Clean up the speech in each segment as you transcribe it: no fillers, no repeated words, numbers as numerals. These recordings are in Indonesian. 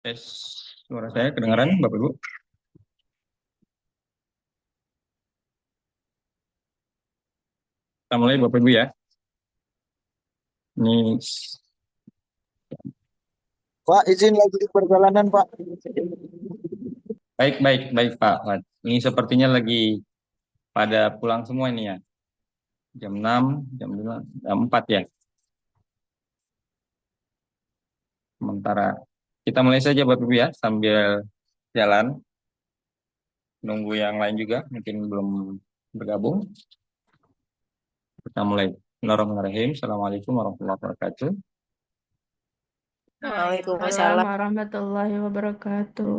Tes suara saya kedengaran, Bapak Ibu? Kita mulai, Bapak Ibu ya. Ini Pak, izin lagi di perjalanan, Pak. baik, baik, baik, Pak. Wan. Ini sepertinya lagi pada pulang semua ini ya. Jam 6, jam 5, jam 4 ya. Sementara kita mulai saja, Bapak Ibu ya, sambil jalan. Nunggu yang lain juga, mungkin belum bergabung. Kita mulai. Bismillahirrahmanirrahim. Assalamualaikum warahmatullahi wabarakatuh. Waalaikumsalam Waalaikumsalam. warahmatullahi wabarakatuh.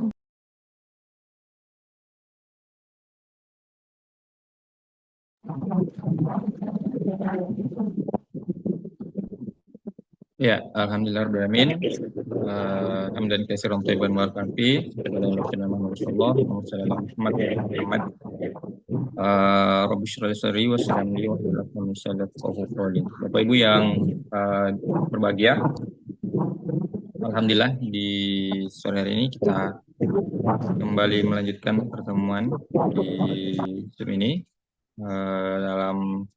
Ya, alhamdulillahirrahmanirrahim. Hamdan katsiran thayyiban mubarakan fi. Rasulullah Muhammad Muhammad. Rabbi shrah li sadri wa yassir li amri wahlul 'uqdatam min lisani yafqahu qawli. Bapak Ibu yang eh, berbahagia, alhamdulillah di sore hari ini kita kembali melanjutkan pertemuan di Zoom ini dalam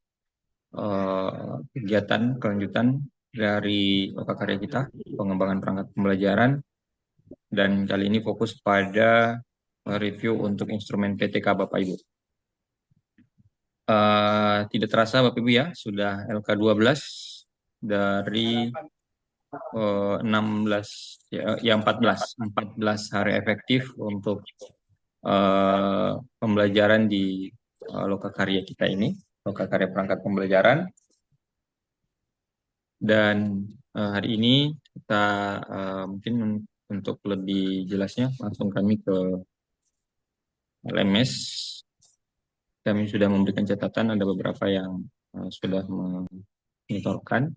kegiatan kelanjutan dari loka karya kita, pengembangan perangkat pembelajaran, dan kali ini fokus pada review untuk instrumen PTK Bapak Ibu. Tidak terasa Bapak Ibu ya, sudah LK12 dari 16 ya 14 hari efektif untuk pembelajaran di loka karya kita ini, loka karya perangkat pembelajaran. Dan hari ini kita mungkin untuk lebih jelasnya langsung kami ke LMS. Kami sudah memberikan catatan, ada beberapa yang sudah menyetorkan.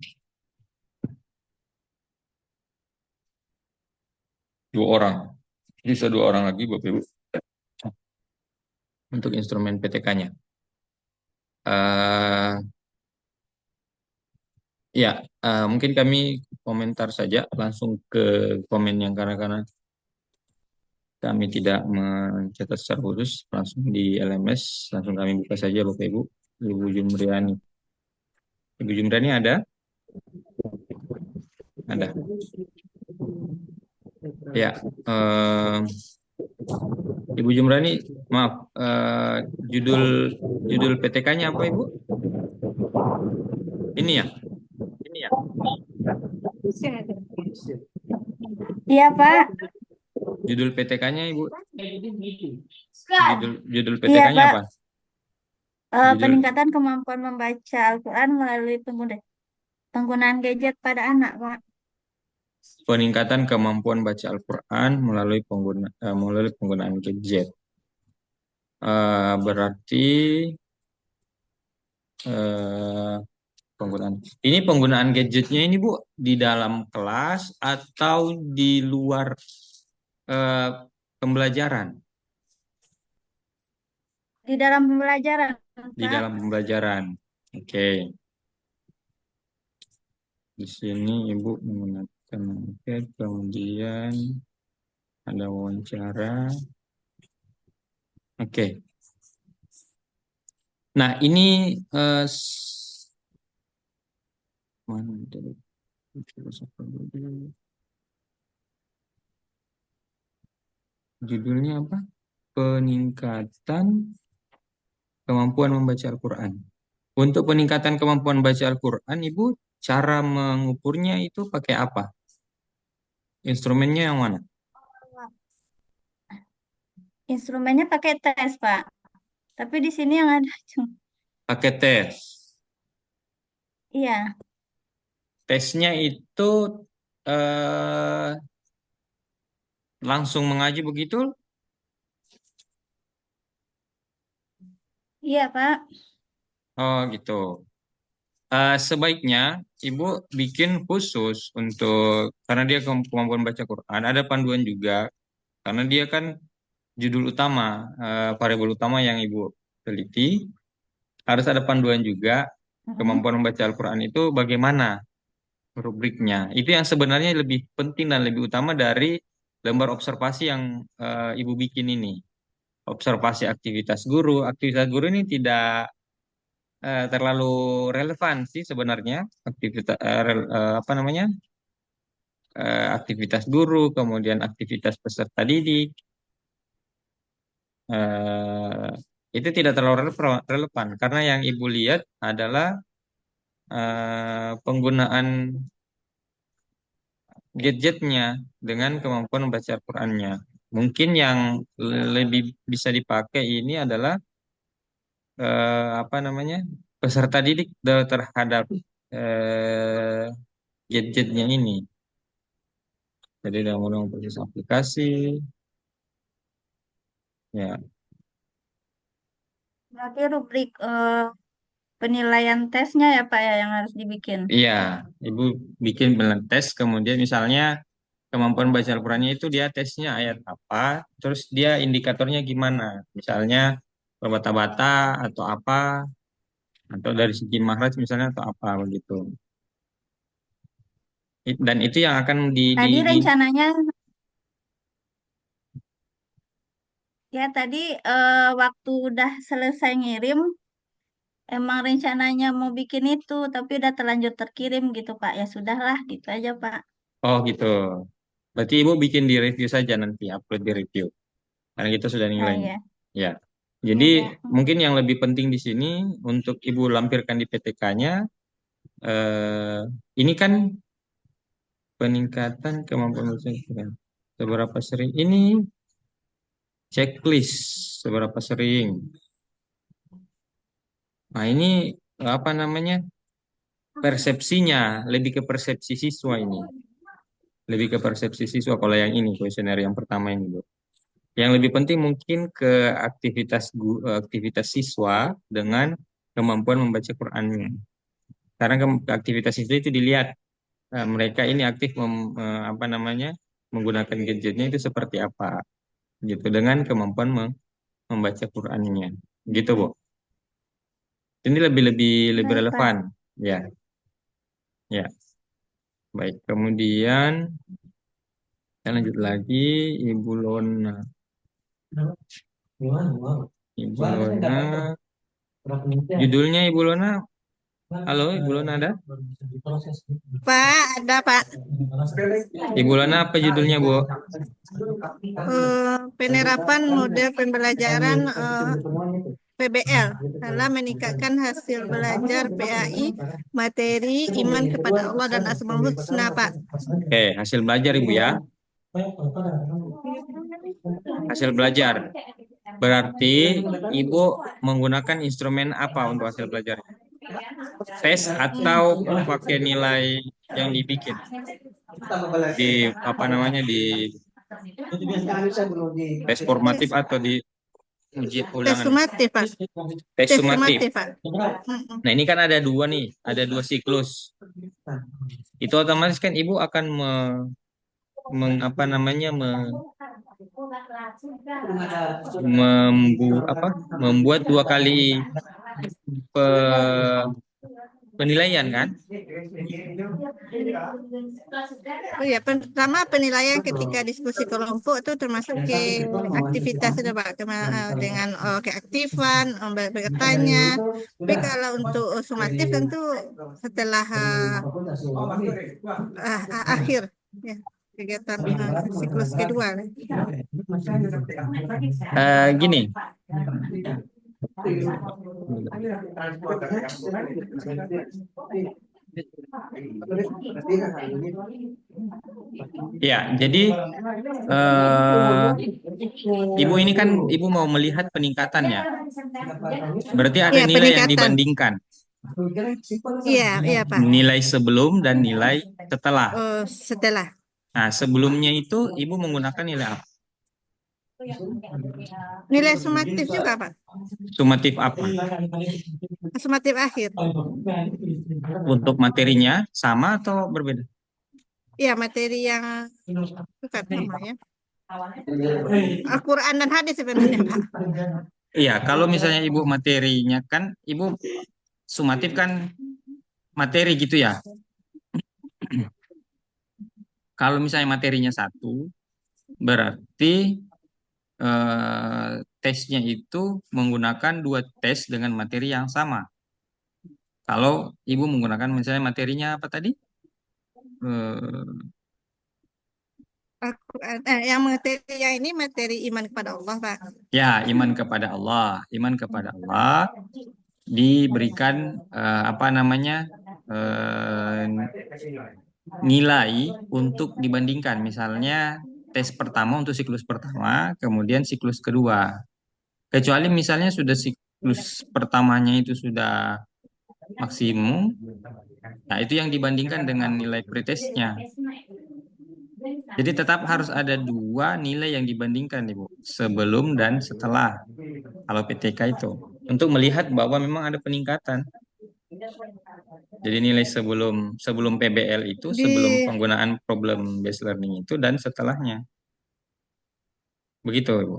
2 orang. Bisa 2 orang lagi Bapak Ibu untuk instrumen PTK-nya. Ya, mungkin kami komentar saja langsung ke komen yang karena kami tidak mencatat secara khusus langsung di LMS, langsung kami buka saja Bapak Ibu. Ibu Jumriani. Ibu Jumriani ada? Ada. Ya, Ibu Jumriani, maaf, judul judul PTK-nya apa Ibu? Ini ya? Iya, Pak. Judul PTK-nya Ibu? Judul Iya, PTK-nya Pak. apa? Judul Peningkatan kemampuan membaca Al-Quran melalui penggunaan gadget pada anak, Pak. peningkatan kemampuan baca Al-Quran melalui penggunaan gadget. Berarti eh, penggunaan gadgetnya ini Bu di dalam kelas atau di luar eh, pembelajaran? Di dalam pembelajaran, Di Pak. dalam pembelajaran. Oke. Di sini Ibu menggunakan iPad, kemudian ada wawancara. Oke. Nah, ini mana dari judulnya apa? Peningkatan kemampuan membaca Al-Quran. Untuk peningkatan kemampuan baca Al-Quran, Ibu, cara mengukurnya itu pakai apa? Instrumennya yang mana? Instrumennya pakai tes, Pak. Tapi di sini yang ada cuma Pakai tes. iya, Tesnya itu eh, langsung mengaji begitu? iya, Pak. Oh, gitu. Sebaiknya Ibu bikin khusus untuk, karena dia kemampuan baca Quran, ada panduan juga, karena dia kan judul utama, variabel utama yang Ibu teliti, harus ada panduan juga Mm-mm. kemampuan membaca Al-Quran itu bagaimana rubriknya. Itu yang sebenarnya lebih penting dan lebih utama dari lembar observasi yang Ibu bikin ini. Observasi aktivitas guru. Aktivitas guru ini tidak terlalu relevan sih sebenarnya. Aktivitas apa namanya? Aktivitas guru, kemudian aktivitas peserta didik. eh, itu tidak terlalu relevan karena yang Ibu lihat adalah penggunaan gadgetnya dengan kemampuan membaca Al-Qur'annya. Mungkin yang lebih bisa dipakai ini adalah apa namanya peserta didik terhadap eh, gadgetnya ini. Jadi dalam menggunakan proses aplikasi, ya, Berarti rubrik penilaian tesnya ya Pak ya yang harus dibikin. iya, Ibu bikin tes, kemudian misalnya kemampuan baca Al-Qur'annya itu dia tesnya ayat apa, terus dia indikatornya gimana, misalnya berbata-bata atau apa, atau dari segi makhraj misalnya atau apa begitu. Dan itu yang akan Tadi rencananya ya tadi waktu udah selesai ngirim emang rencananya mau bikin itu tapi udah terlanjur terkirim gitu Pak. Ya sudahlah gitu aja Pak. oh gitu. Berarti Ibu bikin di review saja nanti, upload di review. Karena kita sudah Nah nilainya. ya, Ya. ya Jadi udah. mungkin yang lebih penting di sini untuk Ibu lampirkan di PTK-nya, ini kan peningkatan kemampuan bahasa Inggris. Seberapa sering? Ini checklist seberapa sering. Nah ini apa namanya persepsinya, lebih ke persepsi siswa ini. Lebih ke persepsi siswa kalau yang ini, kuesioner yang pertama ini, Bu. Yang lebih penting mungkin ke aktivitas siswa dengan kemampuan membaca Qur'annya. Karena aktivitas siswa itu dilihat mereka ini aktif apa namanya menggunakan gadgetnya itu seperti apa gitu dengan kemampuan membaca Qur'annya. Gitu, Bu. Ini lebih lebih lebih Baik Pak. relevan. Ya, ya. Baik. Kemudian kita lanjut lagi Ibu Lona. Ibu Lona. Judulnya Ibu Lona. Halo, Ibu Lona ada? Pak, ada Pak. Ibu Lona apa judulnya, Bu? Penerapan model pembelajaran PBL dalam meningkatkan hasil belajar PAI, materi, iman kepada Allah dan Asmaul Husna, Pak. Oke, hasil belajar Ibu ya. Hasil belajar. Berarti Ibu menggunakan instrumen apa untuk hasil belajar? Tes atau pakai nilai yang dibikin? Di apa namanya di tes formatif atau di uji Tes ulangan? sumatif, Pak. Tes Tes sumatif. sumatif, Pak. Nah, ini kan ada dua nih, ada dua siklus. Itu otomatis kan Ibu akan apa namanya membuat dua kali pe- penilaian kan? Oh ya, pertama penilaian ketika diskusi kelompok itu termasuk ke aktivitas itu Pak, dengan keaktifan, bertanya. Tapi kalau untuk sumatif tentu setelah akhir ya, kegiatan siklus kedua. Gini, ya, jadi Ibu ini kan Ibu mau melihat peningkatannya. Berarti ada Iya, nilai yang peningkatan. dibandingkan. Iya, iya Pak. Nilai sebelum dan nilai setelah. Setelah. Nah, sebelumnya itu Ibu menggunakan nilai apa? Nilai sumatif juga Pak. Sumatif apa? Sumatif akhir. Untuk materinya sama atau berbeda? Iya, materi yang bukan sama ya. Al-Quran dan hadis sebenarnya Pak. Iya, kalau misalnya Ibu materinya kan Ibu sumatif kan materi gitu ya. Kalau misalnya materinya satu, berarti tesnya itu menggunakan 2 tes dengan materi yang sama. Kalau ibu menggunakan misalnya materinya apa tadi? Eh, Yang materi yang ini materi iman kepada Allah, Pak. ya, iman kepada Allah. Iman kepada Allah diberikan apa namanya nilai untuk dibandingkan. Misalnya tes pertama untuk siklus pertama, kemudian siklus kedua. Kecuali misalnya sudah siklus pertamanya itu sudah maksimum, nah itu yang dibandingkan dengan nilai pretestnya. Jadi tetap harus ada 2 nilai yang dibandingkan, Ibu, sebelum dan setelah. Kalau PTK itu untuk melihat bahwa memang ada peningkatan. Jadi nilai sebelum PBL itu, sebelum Di penggunaan problem based learning itu dan setelahnya. Begitu, Ibu.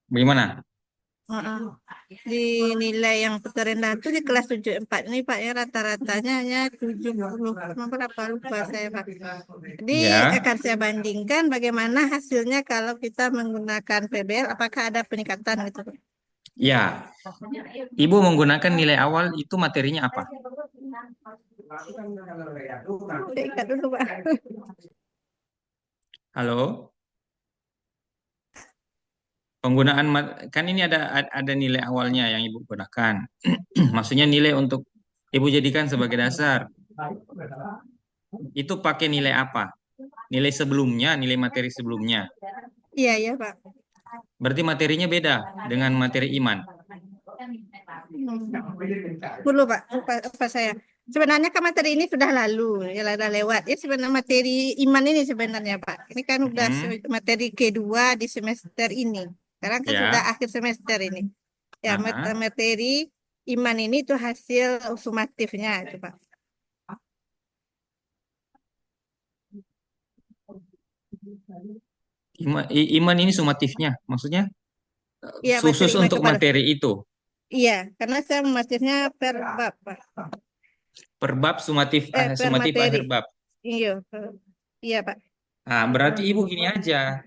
Bagaimana? di nilai yang terendah itu di kelas 74 ini Pak ya, rata-ratanya hanya 70 berapa lupa saya Pak. Jadi Ya, akan saya bandingkan bagaimana hasilnya kalau kita menggunakan PBL, apakah ada peningkatan gitu Pak. ya. Ibu menggunakan nilai awal itu materinya apa? Udah ikat dulu Pak. Halo? Penggunaan kan ini ada nilai awalnya yang Ibu gunakan. Maksudnya nilai untuk Ibu jadikan sebagai dasar. Itu pakai nilai apa? Nilai sebelumnya, nilai materi sebelumnya. Iya ya Pak. Berarti materinya beda dengan materi iman. Dulu Pak, apa saya. Sebenarnya kan materi ini sudah lalu, ya sudah lewat. Ya sebenarnya materi iman ini sebenarnya Pak. Ini kan udah materi kedua di semester ini. Sekarang kan sudah Ya. akhir semester ini. Ya, Aha. materi iman ini tuh hasil sumatifnya itu Pak. Iman ini sumatifnya, maksudnya Iya, khusus materi iman untuk kepada. materi itu. Iya, karena saya mematifnya per bab Pak. Per bab sumatif Per sumatif materi. akhir bab. Iya, iya Pak. Nah, berarti Ibu gini aja.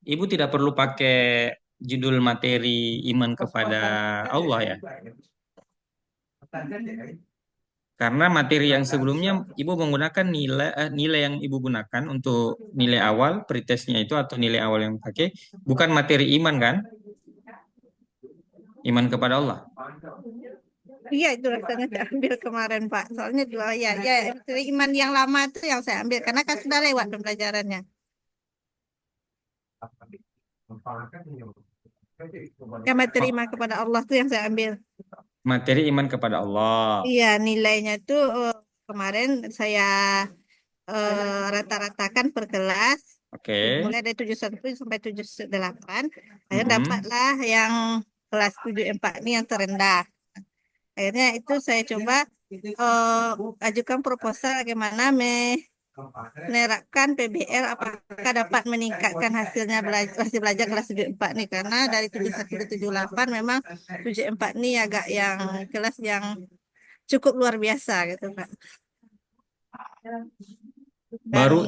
Ibu tidak perlu pakai judul materi iman kepada Allah ya. Karena materi yang sebelumnya Ibu menggunakan nilai yang Ibu gunakan untuk nilai awal pretestnya itu atau nilai awal yang pakai bukan materi iman kan? Iman kepada Allah. Iya, itu rasanya saya ambil kemarin Pak. Soalnya dua ya materi iman yang lama itu yang saya ambil karena kan sudah lewat pembelajarannya. Ya materi iman kepada Allah tuh yang saya ambil. Materi iman kepada Allah. Iya, nilainya tuh kemarin saya rata-ratakan per kelas. Oke. Mulai dari 71 sampai 78. Akhirnya dapatlah yang kelas 74 ini yang terendah. Akhirnya itu saya coba ajukan proposal bagaimana menerapkan PBL apakah dapat meningkatkan hasil belajar kelas 74 nih, karena dari 71 ke 78 memang 74 nih agak yang kelas yang cukup luar biasa gitu Pak. Baru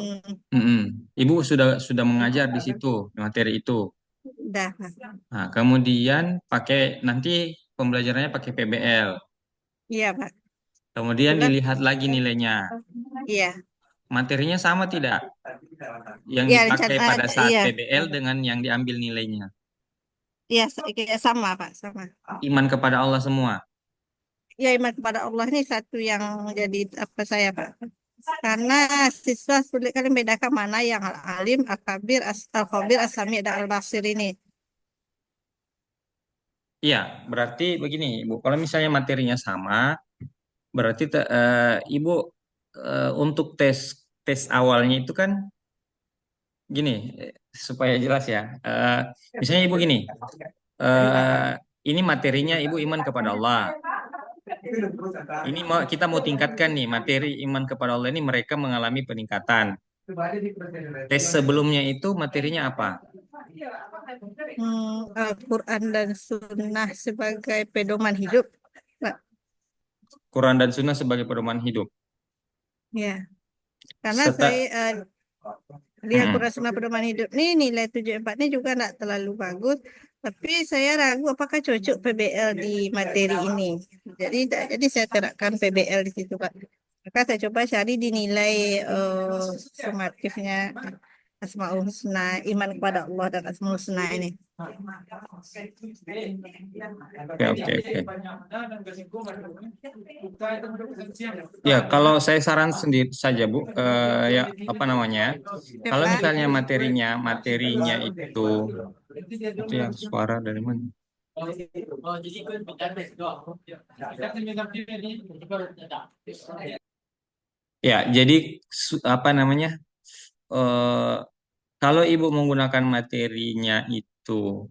Ibu sudah mengajar di situ materi itu. Udah Pak. Nah, kemudian nanti pembelajarannya pakai PBL. Iya Pak. Kemudian dilihat lagi nilainya. Iya. Materinya sama tidak? Yang Iya, dipakai pada saat iya. PBL dengan yang diambil nilainya. Iya, sama Pak, sama. Iman kepada Allah semua. Ya, iman kepada Allah ini satu yang jadi apa saya Pak. Karena siswa sulit kali membedakan mana yang al-alim, al-khabir, al-khabir, as-sami' dan al-basir ini. Iya, berarti begini, Ibu. Kalau misalnya materinya sama, berarti Ibu untuk tes awalnya itu kan gini, supaya jelas ya. Misalnya Ibu gini, ini materinya Ibu iman kepada Allah. Ini kita mau tingkatkan nih materi iman kepada Allah ini mereka mengalami peningkatan. Tes sebelumnya itu materinya apa? Al-Quran dan Sunnah sebagai pedoman hidup. Quran dan Sunnah sebagai pedoman hidup. Ya, karena Setelah saya di Al-Quran Sunnah Pedoman Hidup nih nilai 74 ini juga enggak terlalu bagus, tapi saya ragu apakah cocok PBL di materi ini. Jadi saya terapkan PBL di situ, Pak. Maka saya coba cari di nilai sumatifnya Asmaul Husna, iman kepada Allah dan Asmaul Husna ini. oke, oke, oke. Ya, kalau saya saran sendiri saja, Bu, ya apa namanya? Ya, Kalau Pak. misalnya materinya itu yang suara dari mana? Ya, jadi apa namanya? Kalau Ibu menggunakan materinya itu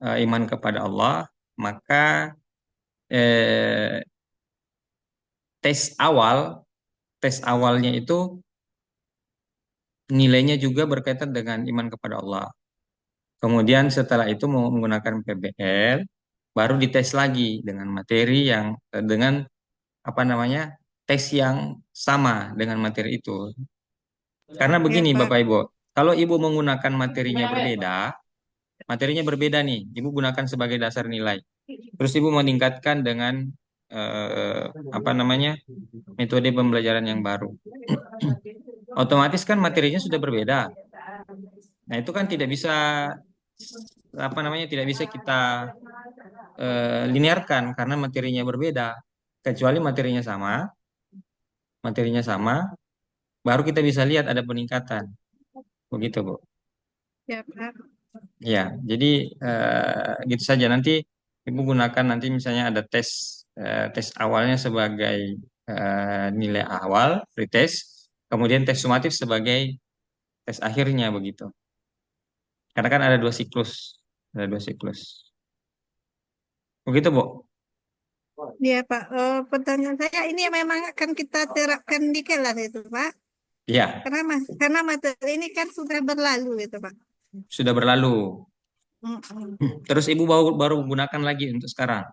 iman kepada Allah, maka eh, tes awalnya itu nilainya juga berkaitan dengan iman kepada Allah. Kemudian setelah itu mau menggunakan PBL, baru dites lagi dengan materi yang dengan apa namanya tes yang sama dengan materi itu. Karena Ya, begini Pak. Bapak Ibu, kalau Ibu menggunakan materinya berbeda nih, Ibu gunakan sebagai dasar nilai. Terus Ibu meningkatkan dengan apa namanya metode pembelajaran yang baru. Otomatis kan materinya sudah berbeda. Nah, itu kan tidak bisa apa namanya tidak bisa kita linearkan karena materinya berbeda. Kecuali materinya sama, baru kita bisa lihat ada peningkatan. Begitu, Bu. Ya, Pak. Ya, jadi gitu saja. Nanti Ibu gunakan nanti misalnya ada tes awalnya sebagai nilai awal, pretest, kemudian tes sumatif sebagai tes akhirnya begitu. Karena kan ada 2 siklus. Begitu, Bu? Iya, Pak. Pertanyaan saya ini memang akan kita terapkan di kelas itu, Pak. Iya, Karena materi ini kan sudah berlalu gitu, Pak. sudah berlalu. Mm-mm. Terus Ibu baru menggunakan lagi untuk sekarang.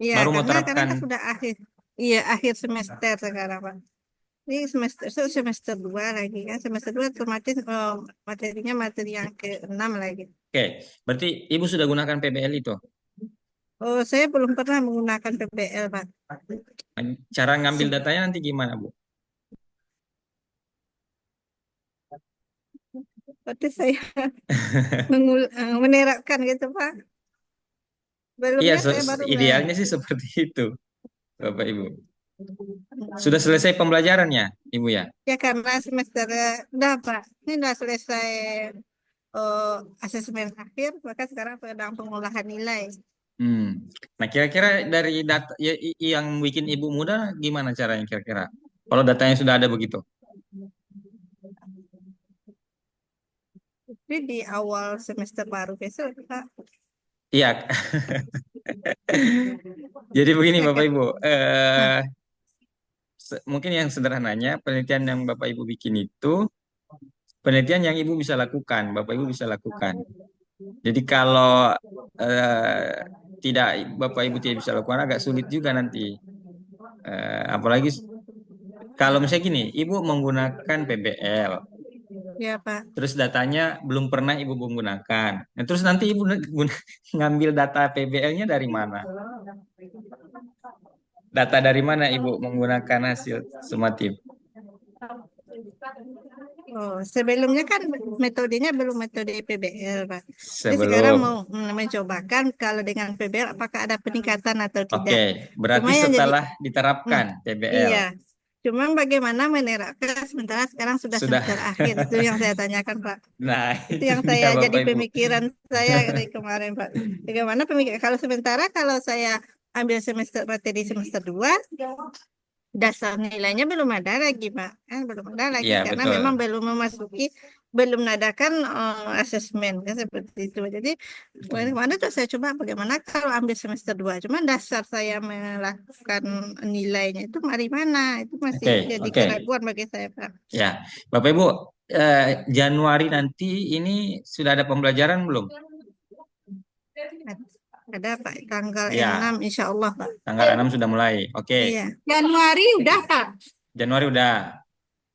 Iya, Baru mau karena terapkan. kan sudah akhir. Iya, akhir semester sekarang, Pak. Ini semester 2 lagi kan. Semester 2 otomatis materinya materi yang ke-6 lagi. Oke, berarti Ibu sudah gunakan PBL itu. Oh, saya belum pernah menggunakan PBL, Pak. Cara ngambil datanya nanti gimana, Bu? Berarti saya menerapkan gitu, Pak. Iya, Belumnya saya baru idealnya sih seperti itu, Bapak Ibu. Sudah selesai pembelajarannya, Ibu ya? ya karena semester udah, Pak. Ini udah selesai asesmen akhir, maka sekarang sedang pengolahan nilai. Nah, kira-kira dari data yang bikin Ibu mudah gimana caranya kira-kira? Kalau datanya sudah ada begitu. Jadi di awal semester baru besok, Pak. Iya. Jadi begini Ya Bapak kan? Ibu, mungkin yang sederhananya penelitian yang Bapak Ibu bikin itu penelitian yang Ibu bisa lakukan, Bapak Ibu bisa lakukan. Jadi kalau tidak Bapak Ibu tidak bisa lakukan agak sulit juga nanti. Apalagi kalau misalnya gini, Ibu menggunakan PBL, Ya, Pak. terus datanya belum pernah Ibu menggunakan. Nah, terus nanti Ibu ngambil data PBL-nya dari mana? Data dari mana Ibu menggunakan hasil sumatif? Oh, sebelumnya kan metodenya belum metode PBL, Pak. Jadi sekarang Sebelum. mau mencobakan kalau dengan PBL apakah ada peningkatan atau tidak. Oke, berarti Cuma yang setelah diterapkan PBL. iya. Cuma bagaimana menerapkan sementara sekarang sudah semester akhir. Itu yang saya tanyakan, Pak. Nah, Itu yang dia saya Bapak jadi Ibu. pemikiran saya dari kemarin, Pak. Bagaimana pemikiran kalau saya ambil materi semester 2, dasar nilainya belum ada lagi, Pak. Belum ada lagi Iya, karena betul. memang belum mengadakan asesmen kan seperti itu. Jadi kemarin tuh saya coba bagaimana kalau ambil semester 2. Cuma dasar saya melakukan nilainya itu dari mana? Itu masih jadi Oke. keraguan bagi saya, Pak. Ya, Bapak Ibu, Januari nanti ini sudah ada pembelajaran belum? Ada, Pak, tanggal Ya. 6 insya Allah, Pak. Tanggal 6 sudah mulai. Oke. Iya. Januari udah, Pak. Januari udah.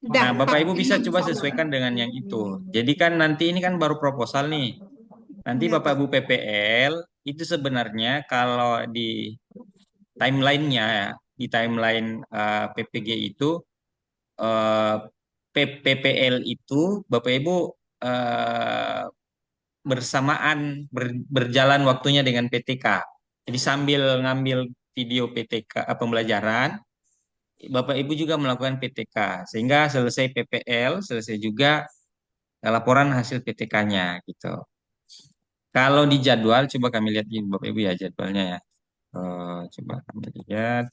Udah, Nah, Bapak Ibu 45 bisa coba insya Allah. sesuaikan dengan yang itu. Jadi kan nanti ini kan baru proposal nih. Nanti Ya, Bapak Pak. Ibu PPL itu sebenarnya kalau di timelinenya ya, di timeline PPG itu eh, PPL itu Bapak Ibu eh, bersamaan berjalan waktunya dengan PTK. Jadi sambil ngambil video PTK pembelajaran, Bapak Ibu juga melakukan PTK sehingga selesai PPL, selesai juga laporan hasil PTK-nya gitu. Kalau di jadwal, coba kami lihat ini Bapak Ibu ya jadwalnya ya. Coba kami lihat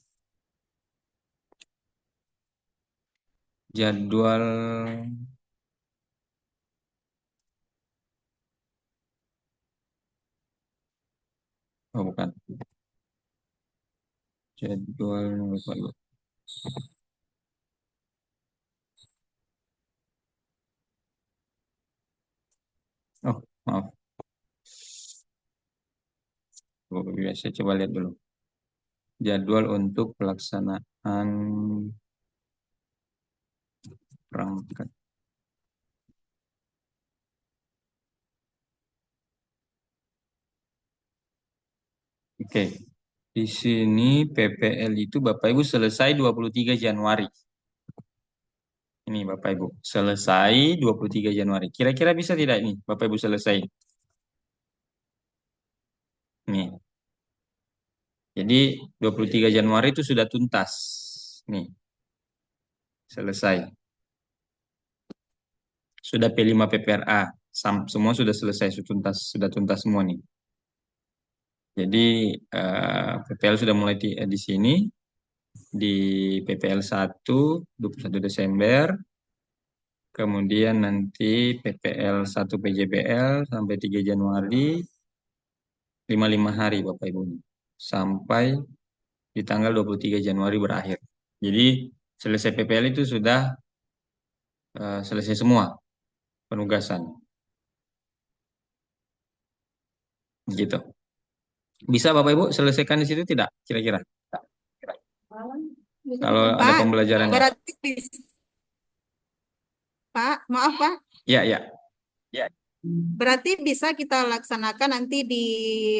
jadwal. Oh bukan, jadwal Bapak Ibu. Oh maaf, Bapak Ibu ya, saya coba lihat dulu. Jadwal untuk pelaksanaan perangkat. Oke, di sini PPL itu Bapak Ibu selesai 23 Januari. Ini Bapak Ibu, selesai 23 Januari. Kira-kira bisa tidak ini Bapak Ibu selesai? Nih, jadi 23 Januari itu sudah tuntas. Nih, selesai. Sudah P5 PPRA. Semua sudah selesai, sudah tuntas semua nih. Jadi PPL sudah mulai di sini. Di PPL 1, 21 Desember. Kemudian nanti PPL 1 PJBL sampai 3 Januari. 55 hari Bapak Ibu. Sampai di tanggal 23 Januari berakhir. Jadi selesai PPL itu sudah selesai semua penugasan. Gitu. Bisa Bapak Ibu selesaikan di situ tidak? Kira-kira. Kalau ada Pak, pembelajarannya. berarti Pak, maaf Pak. Ya, ya. Berarti bisa kita laksanakan nanti di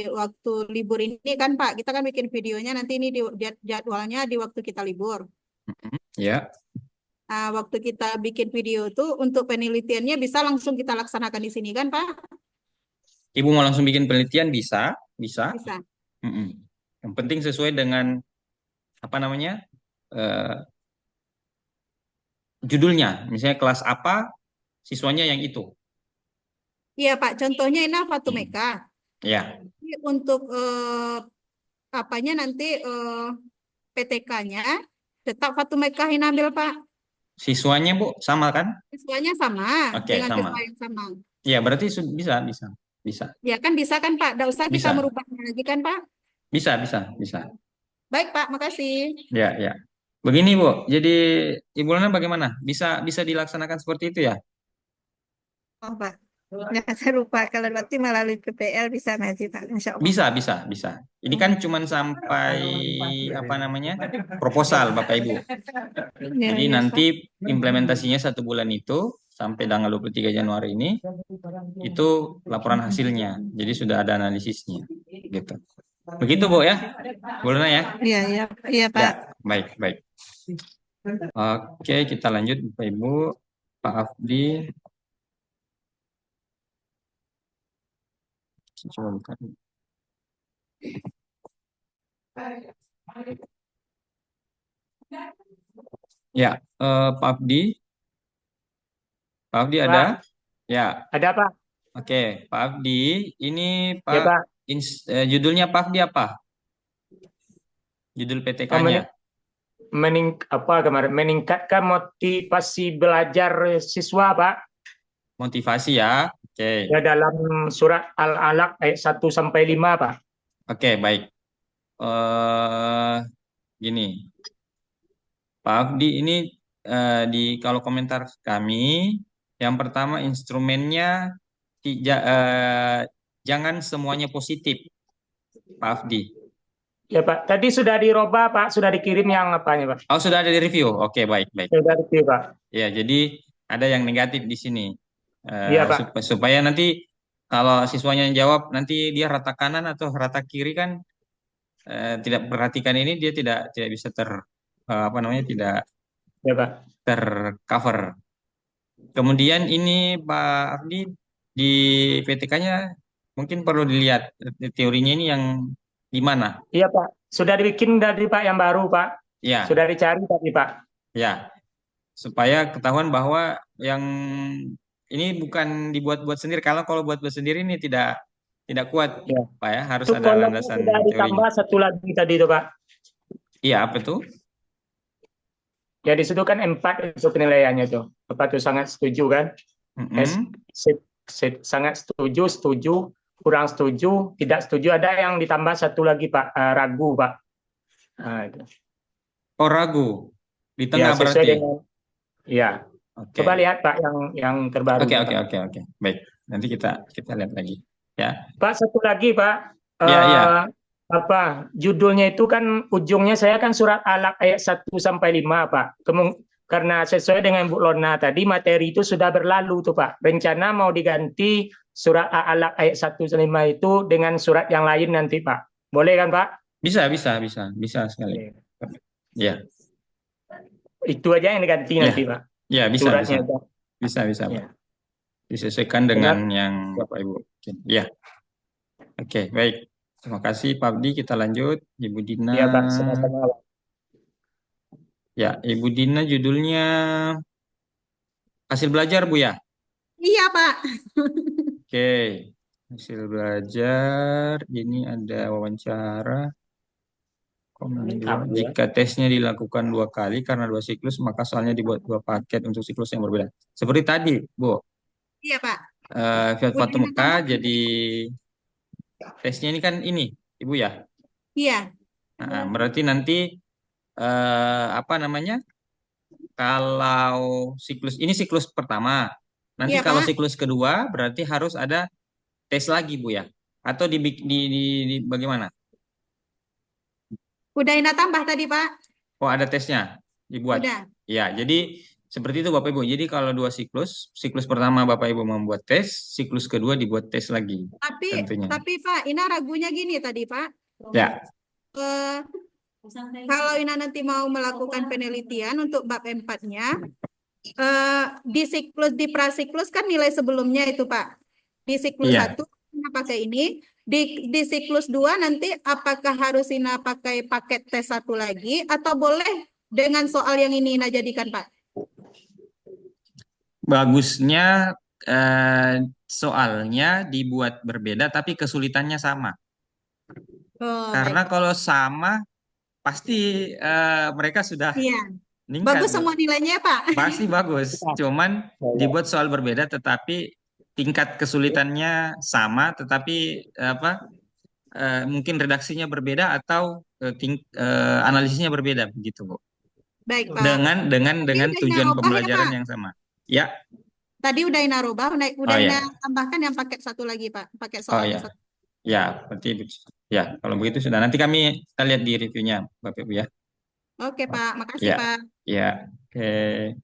waktu libur ini kan Pak. Kita kan bikin videonya nanti ini di jadwalnya di waktu kita libur. Ya. Nah, waktu kita bikin video itu untuk penelitiannya bisa langsung kita laksanakan di sini kan Pak? Ibu mau langsung bikin penelitian bisa, bisa. Bisa. Mm-mm. Yang penting sesuai dengan apa namanya judulnya. Misalnya kelas apa, siswanya yang itu. Iya Pak, contohnya ini Fatumeka. Ya, Untuk apanya nanti PTK-nya tetap Fatumeka Hinabil Pak. siswanya Bu sama kan? Siswanya sama Oke, dengan sama. siswa yang sama. Ya, berarti bisa, bisa, bisa, Ya kan bisa kan Pak? Tidak usah kita bisa, merubahnya lagi kan Pak? bisa. Baik Pak, makasih. Ya, ya. Begini Bu, jadi Ibu Lana bagaimana? Bisa dilaksanakan seperti itu ya? Oh Pak, nggak saya lupa kalau berarti melalui PPL bisa masih Pak, Insya Allah. Bisa. Ini kan cuman sampai apa namanya proposal Bapak Ibu. Ya, Jadi ya, nanti Pak. implementasinya 1 bulan itu sampai tanggal 23 Januari ini itu laporan hasilnya. Jadi sudah ada analisisnya gitu. Begitu Bu ya. Bu Luna ya. Iya, iya, iya Pak. Ya, baik. Oke, kita lanjut Bapak Ibu. Pak Afdi. Coba buka. Ya, Pak Afdi. Pak Afdi ada? Pak, Ya, ada Pak? oke. Pak Afdi, ini Ya Pak Pak, judulnya Pak Afdi apa? Judul Oh, PTK-nya. kemarin meningkatkan motivasi belajar siswa Pak. Motivasi ya. Oke. Ya dalam surat Al-Alaq ayat 1 sampai 5 Pak. Oke, baik. Gini, Pak Afdi ini kalau komentar kami, yang pertama instrumennya jangan semuanya positif, Pak Afdi. Ya Pak, tadi sudah dirubah Pak, sudah dikirim yang apanya Pak? Oh, sudah ada di review. Oke, baik, baik. Sudah dikirim Pak. Ya, jadi ada yang negatif di sini. Iya Pak. Supaya nanti kalau siswanya yang jawab nanti dia rata kanan atau rata kiri kan tidak perhatikan ini dia tidak bisa apa namanya tidak Ya Pak. tercover. Kemudian ini Pak Ardi di PTK-nya mungkin perlu dilihat teorinya ini yang di mana. Iya Pak. Sudah dibikin dari Pak yang baru Pak. Ya, Sudah dicari tadi Pak. ya. Supaya ketahuan bahwa yang ini bukan dibuat-buat sendiri. Kalau buat-buat sendiri ini tidak kuat, Ya. Pak ya. Harus Itu ada kolomnya landasan sudah teorinya. ditambah satu lagi tadi itu Pak. Iya, apa tuh? Ya di situ kan 4 itu penilaiannya tuh. Bapak tuh sangat setuju kan? Mm-mm. Sangat setuju, setuju, kurang setuju, tidak setuju. Ada yang ditambah satu lagi Pak, ragu Pak. Nah, itu. Oh, ragu. Di Ya tengah sesuai berarti. dengan. Ya. Oke. Coba lihat Pak yang terbaru. Oke, Pak. oke. Baik. Nanti kita lihat lagi. Ya. Pak satu lagi Pak. Iya. Apa judulnya itu kan ujungnya saya kan surat Alaq ayat 1 sampai 5 Pak. Karena sesuai dengan Bu Lona tadi materi itu sudah berlalu tuh Pak. Rencana mau diganti surat Alaq ayat 1 sampai 5 itu dengan surat yang lain nanti Pak. Boleh kan Pak? Bisa sekali. Ya. Itu aja yang diganti nanti Pak. Ya, bisa. Suratnya. Bisa Ya. Pak. Disesuaikan dengan yang Bapak Ibu. Ya. Oke, baik. Terima kasih Pak Abdi. Kita lanjut. Ibu Dina. Iya Pak, sama-sama. Ya, Ibu Dina judulnya hasil belajar Bu ya? Iya, Pak. Oke, hasil belajar. Ini ada wawancara. Jika tesnya dilakukan 2 kali karena 2 siklus, maka soalnya dibuat 2 paket untuk siklus yang berbeda. Seperti tadi, Bu. Iya, Pak. Fatu Mekah jadi tesnya ini kan ini, Ibu ya? Iya. Nah, berarti nanti apa namanya? Kalau ini siklus pertama. Nanti Iya, kalau Pak. siklus kedua berarti harus ada tes lagi Bu ya? Atau di bagaimana? Udah Ina tambah tadi, Pak. Oh, ada tesnya dibuat. Udah. Ya, jadi seperti itu Bapak Ibu. Jadi kalau 2 siklus pertama Bapak Ibu membuat tes, siklus kedua dibuat tes lagi. Tentunya. Tapi Pak, Ina ragunya gini tadi, Pak. Ya. Kalau Ina nanti mau melakukan penelitian untuk bab 4-nya, di prasiklus kan nilai sebelumnya itu, Pak. Di siklus 1 Ina pakai ini, di siklus 2 nanti apakah harus Ina pakai paket tes 1 lagi atau boleh dengan soal yang ini Ina jadikan, Pak? Bagusnya soalnya dibuat berbeda tapi kesulitannya sama. Karena kalau sama pasti mereka sudah meningkat. Bagus semua nilainya, Pak. Pasti bagus. Cuman dibuat soal berbeda tetapi tingkat kesulitannya sama tetapi mungkin redaksinya berbeda atau analisisnya berbeda begitu, Bu. Baik, Pak. Dengan tujuan pembelajaran yang sama. Ya. Tadi udah Ina rubah, udah Ina tambahkan yang paket 1 lagi, Pak. Paket soal yang 1. Ya, berarti ya, kalau begitu sudah. Nanti kita lihat di reviewnya, Bapak Ibu ya. Oke, Pak. Makasih, Pak. Ya, oke.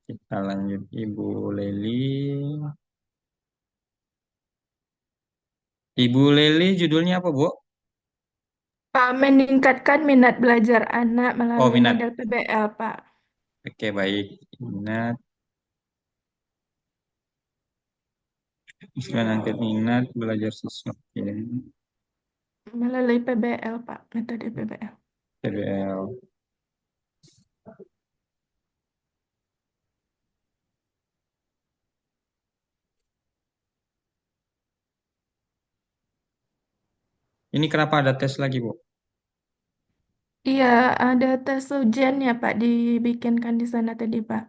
Kita lanjut Ibu Leli. Ibu Leli judulnya apa, Bu? Pak, meningkatkan minat belajar anak melalui minat. model PBL, Pak. Oke, baik. Minat. Angkat minat belajar siswa. Melalui PBL, Pak. Metode PBL. PBL. Ini kenapa ada tes lagi, Bu? Iya, ada tes ujian ya, Pak, dibikinkan di sana tadi, Pak.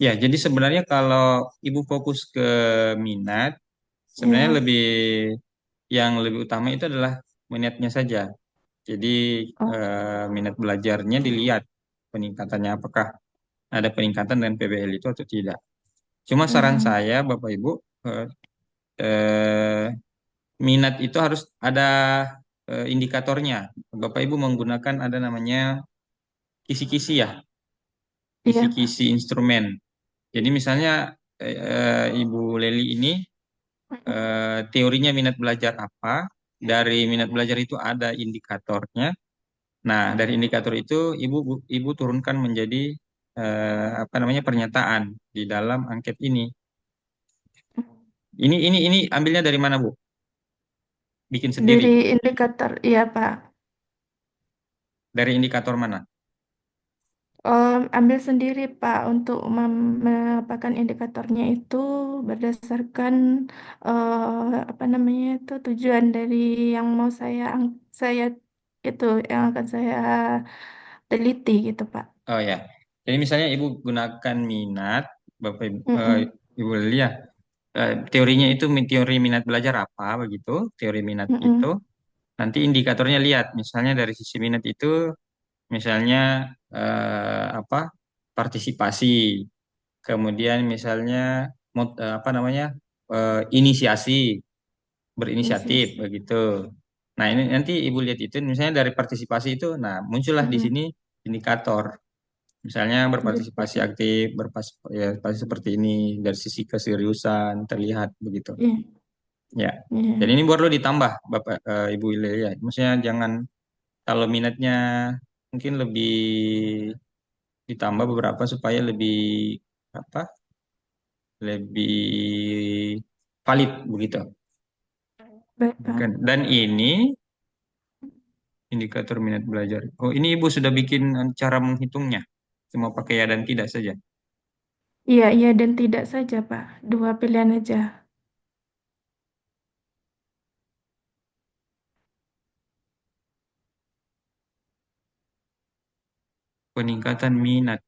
Ya, jadi sebenarnya kalau Ibu fokus ke minat, sebenarnya yang lebih utama itu adalah minatnya saja. Jadi minat belajarnya dilihat peningkatannya apakah ada peningkatan dengan PBL itu atau tidak. Cuma saran saya Bapak Ibu minat itu harus ada indikatornya. Bapak Ibu menggunakan ada namanya kisi-kisi ya, Iya, Pak. kisi-kisi instrumen. Jadi misalnya Ibu Leli ini teorinya minat belajar apa, dari minat belajar itu ada indikatornya. Nah, dari indikator itu Ibu turunkan menjadi apa namanya pernyataan di dalam angket ini. Ini ambilnya dari mana, Bu? Bikin sendiri. Dari indikator, iya, Pak. Dari indikator mana? Ambil sendiri, Pak, untuk mendapatkan indikatornya itu berdasarkan apa namanya itu tujuan dari yang mau saya itu yang akan saya teliti gitu, Pak. Oh ya. Jadi misalnya Ibu gunakan minat, Bapak Ibu, Mm-mm. Ibu Leli ya. Teorinya itu teori minat belajar apa begitu, teori minat itu. Mm-mm. Nanti indikatornya lihat, misalnya dari sisi minat itu, misalnya apa partisipasi, kemudian misalnya apa namanya inisiasi, berinisiatif Inisiasi. begitu. Nah ini nanti Ibu lihat itu, misalnya dari partisipasi itu, nah muncullah di Mm-mm. sini indikator. Misalnya berpartisipasi Indikator. aktif, berpartisipasi seperti ini dari sisi keseriusan terlihat begitu. Iya, Ya. Dan iya. ini perlu ditambah Bapak Ibu Ile ya. Maksudnya jangan kalau minatnya mungkin lebih ditambah beberapa supaya lebih apa? Lebih valid begitu. Baik, Pak. Kan. Dan ini indikator minat belajar. Oh, ini Ibu sudah bikin cara menghitungnya. Cuma pakai ya dan tidak saja. Iya, iya dan tidak saja, Pak. Dua pilihan aja. Peningkatan minat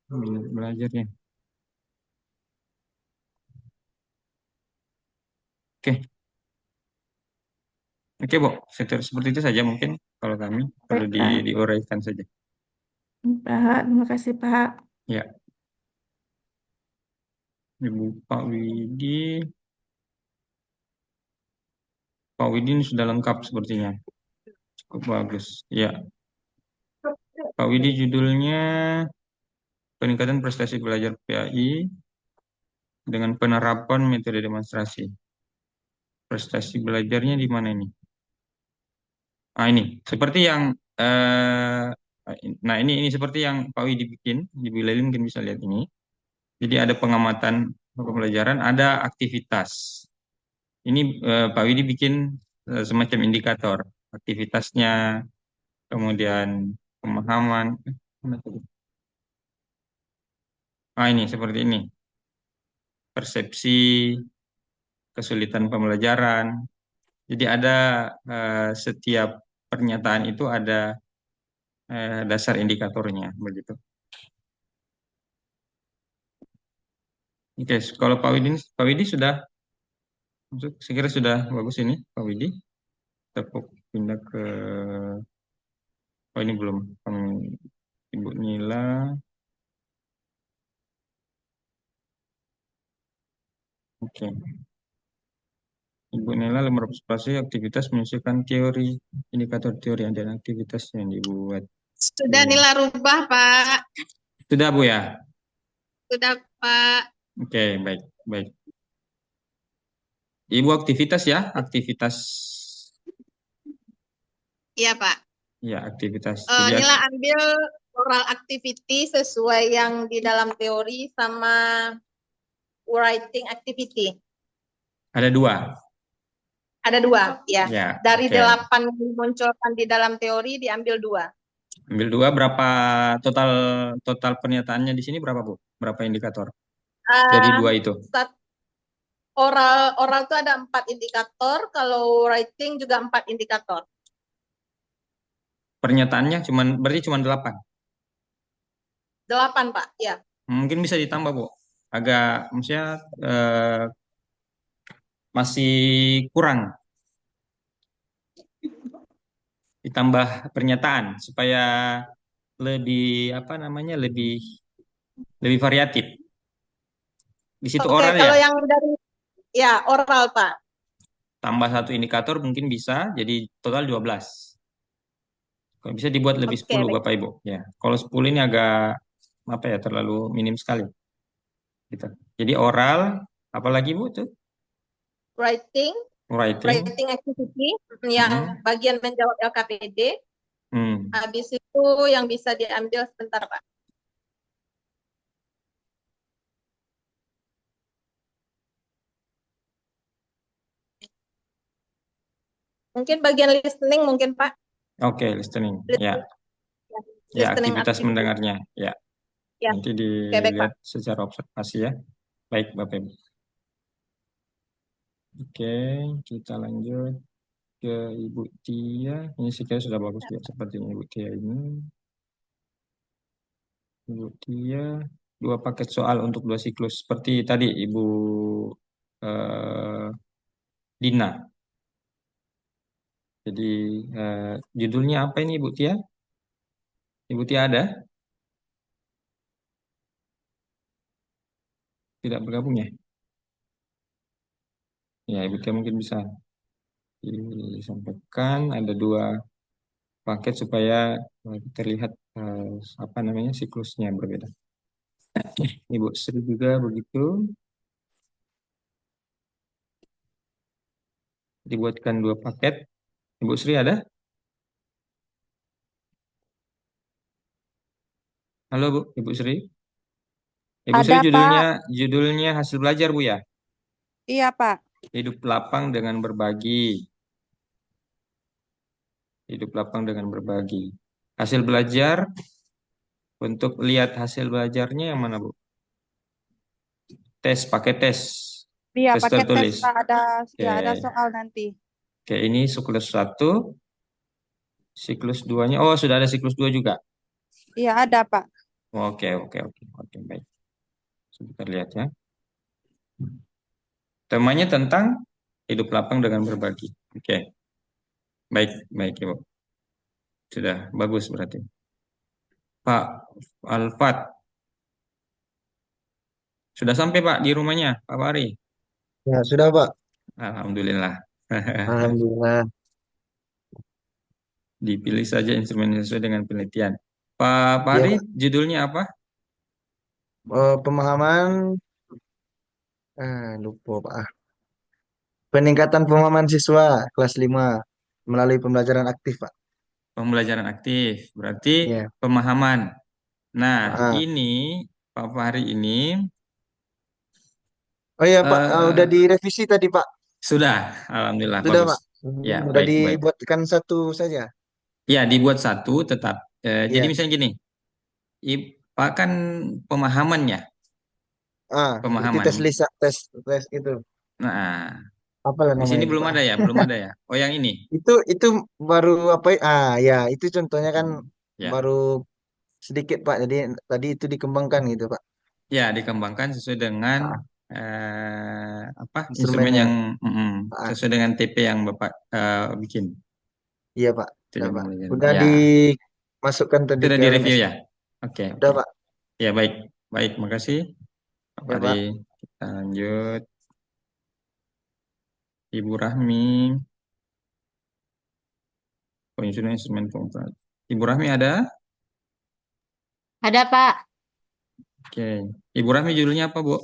belajarnya. Oke. Oke, Bu. Seperti itu saja mungkin kalau kami perlu Baik, Pak. diuraikan saja. Pak, terima kasih, Pak. Ya, Ibu Pak Widi. Pak Widi ini sudah lengkap sepertinya. Cukup bagus. Ya, Pak Widi judulnya Peningkatan Prestasi Belajar PAI dengan Penerapan Metode Demonstrasi. Prestasi belajarnya di mana ini? Ah, ini. Seperti yang nah ini seperti yang Pak Widi bikin, di Bilali mungkin bisa lihat ini. Jadi ada pengamatan pembelajaran, ada aktivitas. Ini Pak Widi bikin semacam indikator aktivitasnya, kemudian pemahaman. Mana tadi? Ah ini seperti ini, persepsi, kesulitan pembelajaran. Jadi ada setiap pernyataan itu ada dasar indikatornya begitu. Oke, kalau Pak Widi sudah, saya kira sudah bagus ini Pak Widi. Kita pindah ke, oh ini belum, Ibu Nila. Oke. Ibu Nela lembar observasi aktivitas menyesuaikan teori, indikator teori dan aktivitas yang dibuat. Sudah nila rubah, Pak. Sudah Bu ya? Sudah, Pak. Oke, baik, baik. Ibu aktivitas ya, aktivitas. Iya, Pak. Ya, aktivitas. Jadi Nila ambil oral activity sesuai yang di dalam teori sama writing activity. ada dua. Ada dua, ya. Ya, Dari oke. 8 yang dimunculkan di dalam teori diambil 2. Ambil dua, berapa total pernyataannya di sini berapa Bu? Berapa indikator? Dari dua itu. Oral itu ada 4 indikator, kalau writing juga 4 indikator. Pernyataannya berarti cuma 8. 8, Pak, ya. Mungkin bisa ditambah Bu. Agak maksudnya masih kurang. Ditambah pernyataan supaya lebih apa namanya lebih variatif. Di situ Oke, oral kalau ya. yang dari oral, Pak. tambah satu indikator mungkin bisa jadi total 12. Kalau bisa dibuat lebih Oke, 10 baik. Bapak Ibu. Ya, kalau 10 ini agak apa ya, terlalu minim sekali gitu. Jadi oral, apalagi Bu tuh? Writing, Writing. writing activity yang Mm-mm. bagian menjawab LKPD. Hmm. Habis itu yang bisa diambil sebentar, Pak. Mungkin bagian listening mungkin, Pak. Oke, listening. Ya, Listening, ya listening aktivitas activity. mendengarnya. Ya, Ya, nanti oke, baik, Pak. dilihat secara observasi ya. Baik, Bapak Ibu. Oke, kita lanjut ke Ibu Tia. Ini sekiranya sudah bagus ya, sepertinya Ibu Tia ini. Ibu Tia, 2 paket soal untuk 2 siklus. Seperti tadi Ibu eh, Dina. Jadi judulnya apa ini Ibu Tia? Ibu Tia ada? Tidak bergabung ya? Ya, Ibu Tia mungkin bisa disampaikan. Ada 2 paket supaya terlihat apa namanya siklusnya berbeda. Ibu Sri juga begitu. Dibuatkan 2 paket. Ibu Sri ada? Halo Bu, Ibu Sri. Ibu Sri Ada, judulnya Pak. judulnya hasil belajar Bu ya. Iya, Pak. Hidup lapang dengan berbagi. Hidup lapang dengan berbagi. Hasil belajar, untuk lihat hasil belajarnya yang mana Bu? Tes, pakai tes. Iya, Tes pakai tes, tertulis. Pak. Oke. Ya, ada soal nanti. Oke, ini siklus 1, siklus 2-nya. Oh, sudah ada siklus 2 juga. Iya, ada, Pak. Oke, oke, oke. Oke, baik. Sebentar lihat ya. Temanya tentang hidup lapang dengan berbagi. Oke. Baik, baik, Ibu. Sudah bagus berarti. Pak Alfat, sudah sampai Pak di rumahnya, Pak Fahri? Ya, sudah, Pak. Alhamdulillah. Alhamdulillah. Dipilih saja instrumen yang sesuai dengan penelitian. Pak Ya, Fahri, Pak. judulnya apa? Pemahaman, lupa, Pak. Peningkatan pemahaman siswa kelas 5 melalui pembelajaran aktif, Pak. Pembelajaran aktif, berarti Ya. pemahaman. Nah, Ah. ini Pak Fahri ini Oh iya, Pak. Udah eh, direvisi tadi, Pak. sudah, Alhamdulillah Sudah, bagus. Pak. Ya, Udah baik, baik. dibuatkan satu saja. Ya, dibuat satu tetap. Jadi Iya. misalnya gini, Pak kan pemahamannya, Berarti pemahaman. tes lisa, tes itu. Nah, Apalah di sini namanya itu, belum Pak? ada ya, belum ada ya. Oh, yang ini. Itu baru apa? Ya, itu contohnya kan Ya, baru sedikit, Pak. Jadi tadi itu dikembangkan gitu, Pak. ya dikembangkan sesuai dengan Ah, apa instrumen instrumennya. yang Ah, sesuai dengan TP yang Bapak bikin. iya, Pak. Itu Udah, yang Pak. pembelajaran. Udah Ya, dimasukkan tadi sudah ke direview LMS. ya. Oke, Udah, oke. Pak. Ya, baik, baik. Makasih, Pak Ya, Fahri. Pak. Kita lanjut. Ibu Rahmi, penyusunan instrumen pengukuran. Ibu Rahmi ada? Ada Pak, Oke. Ibu Rahmi judulnya apa, Bu?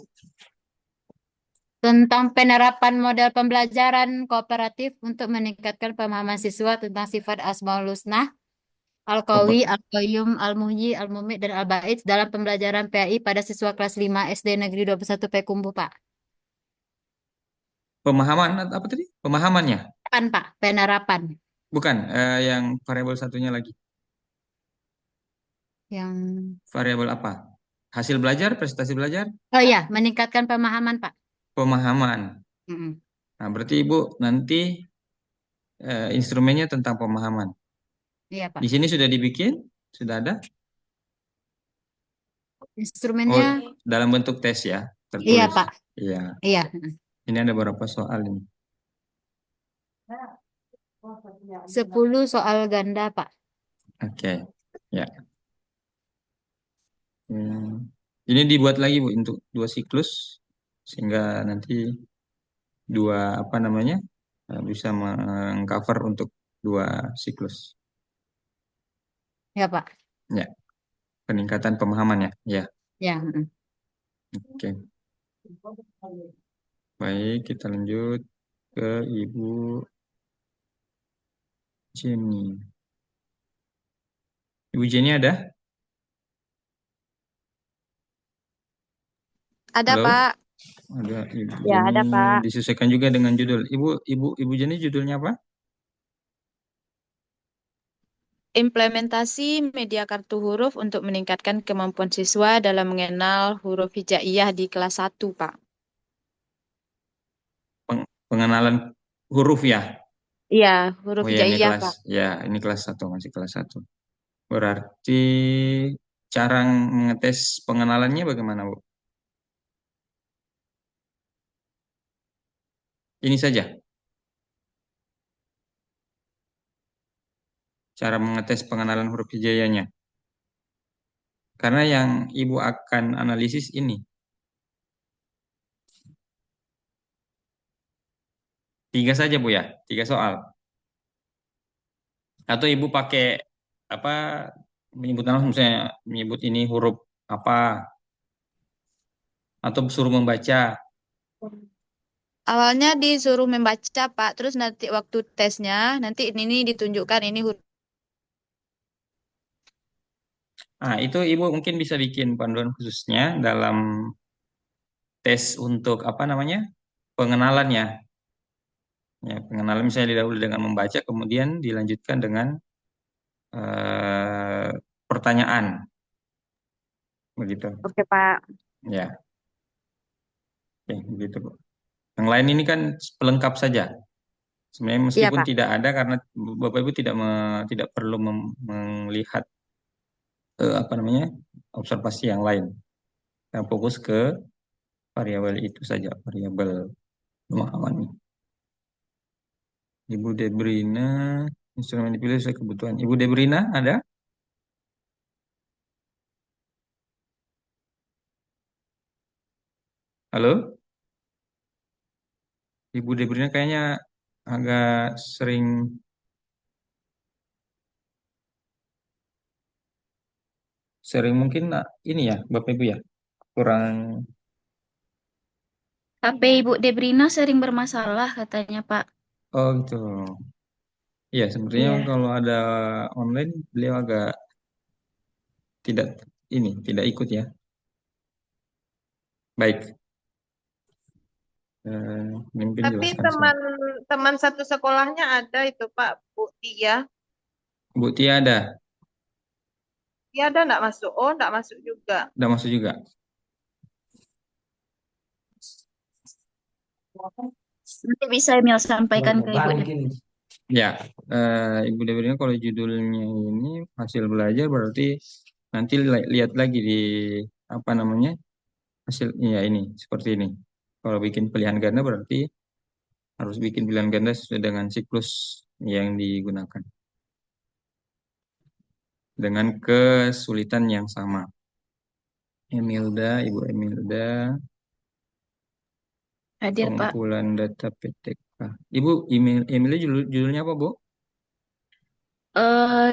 tentang penerapan model pembelajaran kooperatif untuk meningkatkan pemahaman siswa tentang sifat Asmaul Husna, Al-Qawi, Apa? Al-Qayyum, Al-Muhyi, Al-Mumit, dan Al-Ba'id dalam pembelajaran PAI pada siswa kelas 5 SD Negeri 21 Pekumbu, Pak. Pemahaman apa tadi? Pemahamannya? Penerapan, Pak, penerapan. Bukan, yang variabel satunya lagi. Yang... Variabel apa? Hasil belajar, prestasi belajar, Oh iya, meningkatkan pemahaman, Pak. pemahaman. Mm-mm. Nah, berarti Ibu nanti instrumennya tentang pemahaman. Iya, Pak. Di sini sudah dibikin? Sudah ada? Oh, Instrumennya, dalam bentuk tes ya, iya, tertulis. Pak. Iya. Iya. Ini ada beberapa soal ini. 10 soal ganda, Pak. Oke. Ya. Ini dibuat lagi Bu untuk 2 siklus sehingga nanti 2 apa namanya? bisa mengcover untuk 2 siklus. Ya, Pak. Ya, peningkatan pemahaman ya. Ya, Ya. oke. Baik, kita lanjut ke Ibu Jenny. Ibu Jenny ada? Ada, Halo? Pak. Ada Ibu Ya, ada, Jenny. Pak. Disesuaikan juga dengan judul. Ibu Jenny judulnya apa? Implementasi media kartu huruf untuk meningkatkan kemampuan siswa dalam mengenal huruf hijaiyah di kelas 1, Pak. Pengenalan huruf ya. Iya, huruf Oh ya, ini hijaiyah, kelas. Pak. Ya, ini kelas 1, masih kelas 1. Berarti cara mengetes pengenalannya bagaimana, Bu? Ini saja. Cara mengetes pengenalan huruf hijaiyahnya. Karena yang Ibu akan analisis ini. 3 saja, Bu ya. 3 soal. Atau Ibu pakai apa, menyebut nama, misalnya menyebut ini huruf apa, atau suruh membaca. Awalnya disuruh membaca, Pak. Terus nanti waktu tesnya, nanti ini ditunjukkan ini huruf. Nah, itu Ibu mungkin bisa bikin panduan khususnya dalam tes untuk apa namanya? Pengenalannya. Ya, pengenalan misalnya didahului dengan membaca, kemudian dilanjutkan dengan eh, pertanyaan, begitu. Oke, Pak. Ya, oke, begitu, Bu. Yang lain ini kan pelengkap saja. Sebenarnya Iya, meskipun Pak. tidak ada, karena Bapak Ibu tidak perlu melihat apa namanya, observasi yang lain. Yang fokus ke variabel itu saja, variabel pemahaman. Ibu Debrina, instrumen dipilih sesuai kebutuhan. Ibu Debrina ada? Halo? Ibu Debrina kayaknya agak sering sering mungkin ini ya, Bapak Ibu ya, kurang. HP Ibu Debrina sering bermasalah katanya, Pak. Oh gitu. Iya, sebenarnya Iya. kalau ada online beliau agak tidak ikut ya. Baik. Mungkin Tapi jelaskan saya. teman satu sekolahnya ada itu Pak, Bu Tia. Bu Tia ada? Tia ada enggak masuk? Oh, enggak masuk juga. Udah masuk juga? Nanti bisa Emil sampaikan ke Ibu Debrina. Ya, Ibu Debrina kalau judulnya ini hasil belajar, berarti nanti lihat lagi di apa namanya, hasil ya ini seperti ini. Kalau bikin pilihan ganda berarti harus bikin pilihan ganda sesuai dengan siklus yang digunakan dengan kesulitan yang sama. Emilda, Ibu Emilda, Hadir, Pak. pengumpulan data PTK. Ibu Emilda judulnya apa, Bu?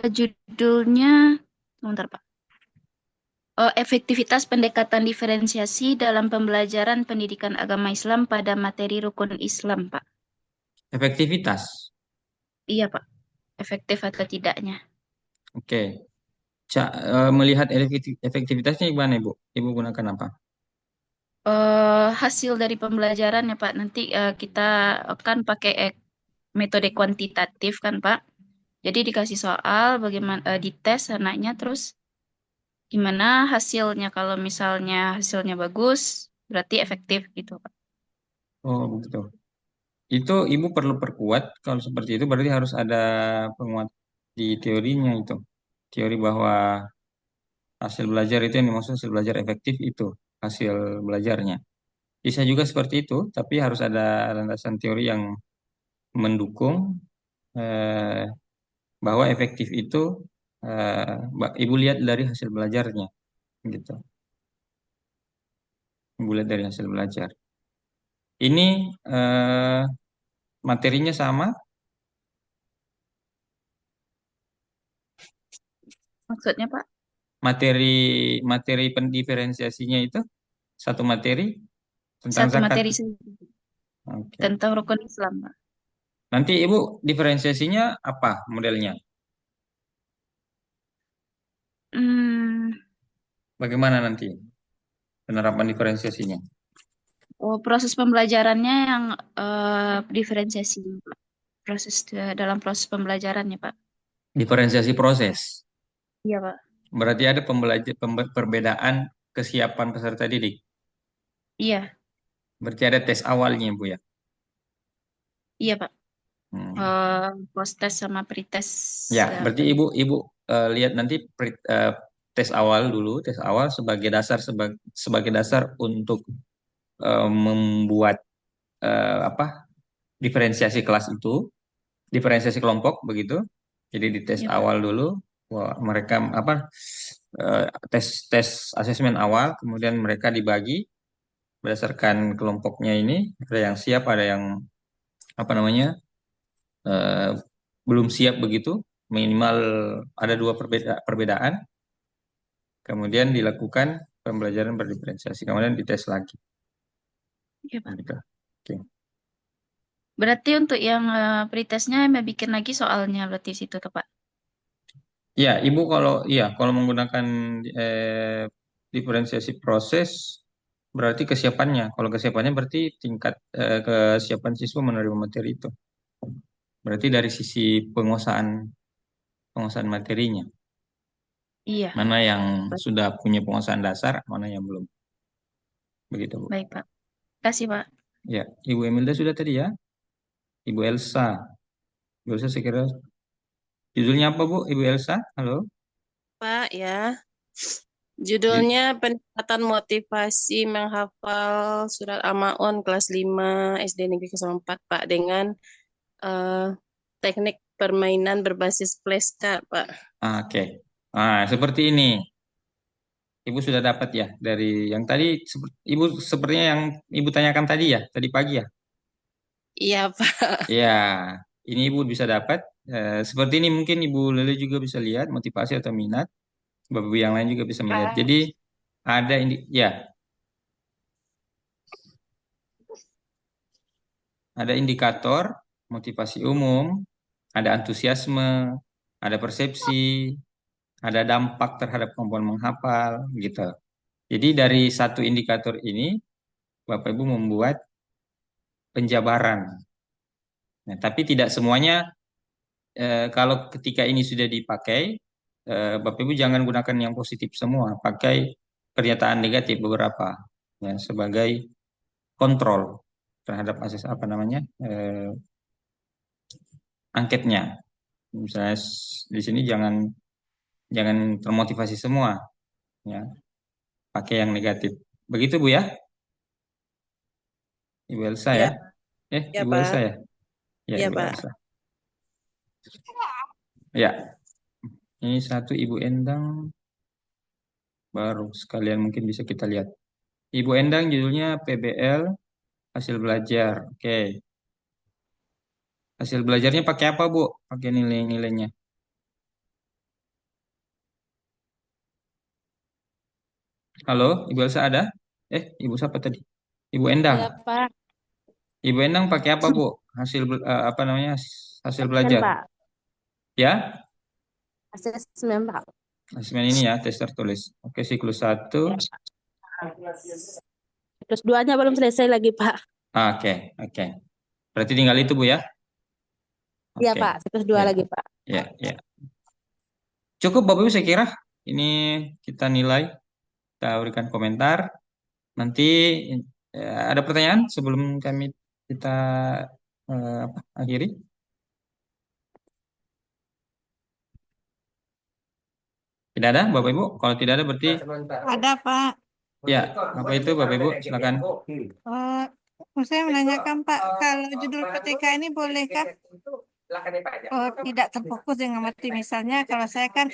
Judulnya, sebentar, Pak. Efektivitas pendekatan diferensiasi dalam pembelajaran pendidikan agama Islam pada materi rukun Islam, Pak. Efektivitas. Iya, Pak. Efektif atau tidaknya. Oke. Melihat efektivitasnya gimana, Ibu? Ibu gunakan apa? Hasil dari pembelajaran ya, Pak. Nanti kita akan pakai metode kuantitatif kan, Pak. Jadi dikasih soal bagaimana dites anaknya, terus gimana hasilnya. Kalau misalnya hasilnya bagus, berarti efektif gitu, Pak. Oh, begitu. Itu Ibu perlu perkuat, kalau seperti itu berarti harus ada penguat di teorinya itu. Teori bahwa hasil belajar itu yang dimaksud hasil belajar efektif itu hasil belajarnya. Bisa juga seperti itu, tapi harus ada landasan teori yang mendukung eh, bahwa efektif itu Ibu lihat dari hasil belajarnya, gitu. Ibu lihat dari hasil belajar. Ini materinya sama? Maksudnya Pak, Materi pendiferensiasinya itu satu materi tentang satu zakat. materi saja Oke. tentang rukun Islam, Pak. Nanti Ibu diferensiasinya apa modelnya? Hmm, Bagaimana nanti penerapan diferensiasinya? proses pembelajarannya yang diferensiasi, Pak. Dalam proses pembelajarannya, Pak. Diferensiasi proses. Iya, Pak. Berarti ada perbedaan kesiapan peserta didik. Iya, Berarti ada tes awalnya, Bu ya. iya, Pak. Hmm. Post-test sama pretest. Ya, berarti Ibu lihat nanti tes awal dulu, tes awal sebagai dasar untuk membuat diferensiasi kelas itu, diferensiasi kelompok begitu. Jadi di tes Iya, Pak. awal dulu, mereka tes asesmen awal, kemudian mereka dibagi berdasarkan kelompoknya ini, ada yang siap, ada yang belum siap begitu, minimal ada 2 perbedaan, kemudian dilakukan pembelajaran berdiferensiasi, kemudian dites lagi. Iya, Pak. Gitu. Oke. Berarti untuk yang pretestnya bikin lagi soalnya berarti situ tuh, Pak. Ya, Ibu kalau menggunakan diferensiasi proses berarti kesiapannya. Kalau kesiapannya berarti tingkat kesiapan siswa menerima materi itu. Berarti dari sisi penguasaan materinya. Iya. Mana yang sudah punya penguasaan dasar, mana yang belum. Begitu, Bu. Baik, Pak. Terima kasih, Pak. Ya, Ibu Emilda sudah tadi ya. Ibu Elsa. Ibu Elsa saya kira judulnya apa, Bu? Ibu Elsa, halo. Pak ya, judulnya peningkatan motivasi menghafal surat Al-Maun kelas 5 SD Negeri 04 Pak dengan teknik permainan berbasis flashcard Pak. Oke. Nah, seperti ini. Ibu sudah dapat ya dari yang tadi, Ibu sepertinya yang Ibu tanyakan tadi ya, tadi pagi ya. Iya Pak. Ya, ini Ibu bisa dapat. Seperti ini mungkin Ibu Lele juga bisa lihat motivasi atau minat. Bapak Ibu yang lain juga bisa melihat. Jadi ada ada indikator motivasi umum, ada antusiasme, ada persepsi, ada dampak terhadap kemampuan menghafal, gitu. Jadi dari satu indikator ini, Bapak Ibu membuat penjabaran. Nah, tapi tidak semuanya, kalau ketika ini sudah dipakai, Bapak Ibu jangan gunakan yang positif semua, pakai pernyataan negatif beberapa, ya, sebagai kontrol terhadap angketnya. Misalnya di sini jangan termotivasi semua, ya, pakai yang negatif. Begitu Bu ya, Ibu Elsa ya, Ya, Ibu Pak. Elsa ya, ya Ya Ibu Pak. Elsa. Ya, ini satu Ibu Endang, baru sekalian mungkin bisa kita lihat. Ibu Endang judulnya PBL hasil belajar. Oke. Hasil belajarnya pakai apa, Bu? Pakai nilai-nilainya. Halo, Ibu Elsa ada? Ibu siapa tadi? Ibu Endang. Iya, Pak. Ibu Endang pakai apa, Bu? Hasil belajar. Pak. Ya? Asesmen, Pak. Asesmen ini ya, tes tertulis. Oke, siklus 1. Terus 2-nya belum selesai lagi, Pak. Oke. Berarti tinggal itu, Bu ya? Iya, Oke. Pak. Terus 2 Ya. lagi, Pak. Ya. Cukup, Bapak Ibu, saya kira. Ini kita nilai, kita berikan komentar. Nanti ada pertanyaan sebelum kita akhiri? Tidak ada, Bapak Ibu? Kalau tidak ada berarti Ada, Pak. ya, apa itu Bapak Ibu? Silakan. Saya menanyakan Pak, kalau judul PTK ini bolehkah tidak terfokus dengan materi? Misalnya kalau saya kan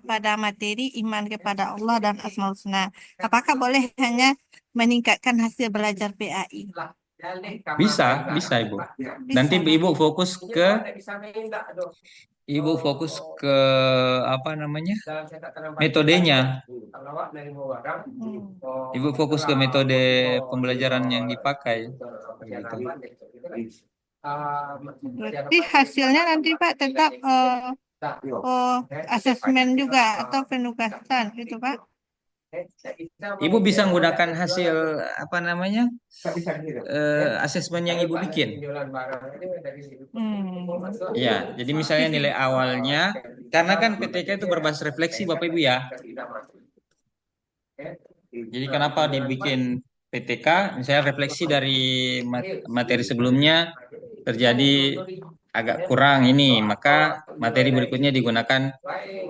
pada materi iman kepada Allah dan Asmaul Husna, apakah boleh hanya meningkatkan hasil belajar PAI? Bisa, bisa Ibu. Nanti Bisa, Pak. Ibu fokus ke apa namanya? Metodenya. Ibu fokus ke metode pembelajaran yang dipakai. Begitu. Berarti hasilnya nanti Pak tetap asesmen juga atau penugasan gitu Pak. Ibu bisa menggunakan hasil apa namanya? Asesmen yang Ibu bikin. Ya, jadi misalnya nilai awalnya, karena kan PTK itu berbasis refleksi Bapak Ibu ya. Jadi kenapa dibikin PTK? Misalnya refleksi dari materi sebelumnya terjadi agak kurang ini, maka materi berikutnya digunakan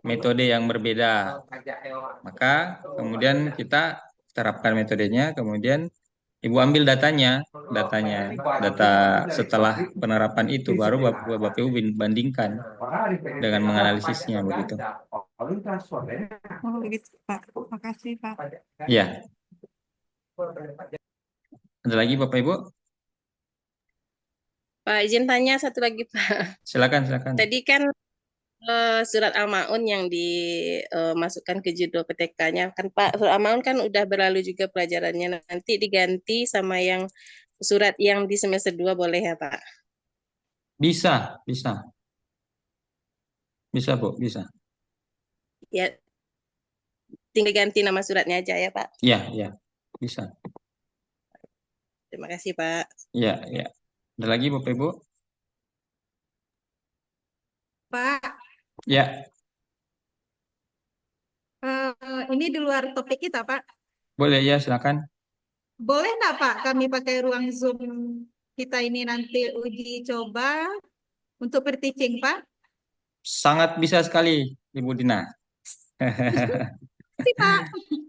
metode yang berbeda. Maka kemudian kita terapkan metodenya, kemudian Ibu ambil data setelah penerapan itu, baru Bapak Ibu bandingkan dengan menganalisisnya begitu. Oh begitu Pak. Makasih Pak. Ya. Ada lagi Bapak Ibu? Pak, izin tanya satu lagi, Pak. Silakan. Tadi kan surat Al-Ma'un yang dimasukkan ke judul PTK-nya kan Pak. Surat Al-Ma'un kan udah berlalu juga pelajarannya. Nanti diganti sama yang surat yang di semester 2 boleh ya, Pak? Bisa. Bisa, Bu, bisa. Ya, tinggal ganti nama suratnya aja ya, Pak. Iya, bisa. Terima kasih, Pak. Iya. Ada lagi Bapak Ibu? Pak, Ya, ini di luar topik kita Pak. boleh ya, silakan. Boleh nggak Pak kami pakai ruang Zoom kita ini nanti uji coba untuk per-teaching Pak? Sangat bisa sekali, Ibu Dina. Sih Pak.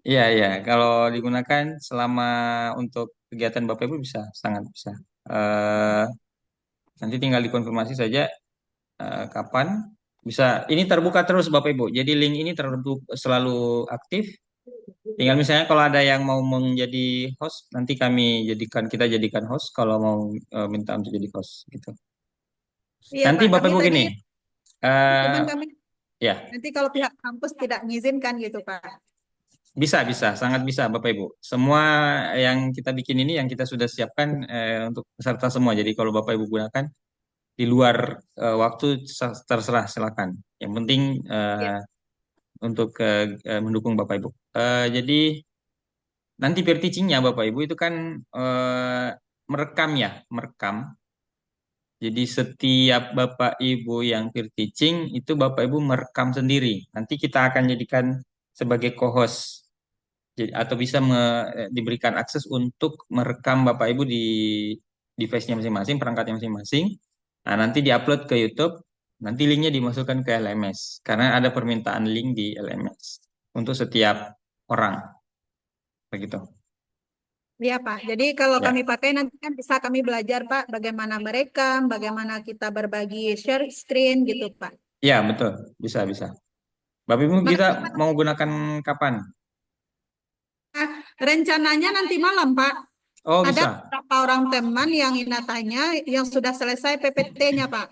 Iya, kalau digunakan selama untuk kegiatan Bapak Ibu bisa, sangat bisa. Nanti tinggal dikonfirmasi saja kapan bisa. Ini terbuka terus Bapak Ibu. Jadi link ini selalu aktif. Tinggal misalnya kalau ada yang mau menjadi host, nanti kita jadikan host kalau mau minta untuk jadi host gitu. Iya Nanti Pak, Bapak kami Ibu tadi gini. cuman kami Ya, nanti kalau pihak kampus tidak mengizinkan gitu Pak. bisa, sangat bisa Bapak Ibu. Semua yang kita bikin ini yang kita sudah siapkan untuk peserta semua. Jadi kalau Bapak Ibu gunakan di luar waktu terserah, silakan. Yang penting untuk mendukung Bapak Ibu. Jadi nanti peer teaching-nya Bapak Ibu itu kan merekam. Jadi setiap Bapak Ibu yang peer teaching itu Bapak Ibu merekam sendiri. Nanti kita akan jadikan sebagai co-host. Atau bisa diberikan akses untuk merekam Bapak Ibu di device-nya masing-masing, perangkatnya masing-masing. Nah, nanti diupload ke YouTube, nanti linknya dimasukkan ke LMS. Karena ada permintaan link di LMS untuk setiap orang. Begitu. Iya Pak, jadi kalau Ya. kami pakai nanti kan bisa kami belajar Pak bagaimana merekam, bagaimana kita berbagi share screen gitu Pak. Ya, betul. Bisa. Bapak Ibu kita mau gunakan kapan? Rencananya nanti malam Pak. Oh, Ada bisa. beberapa orang teman yang Ina tanya yang sudah selesai PPT-nya Pak.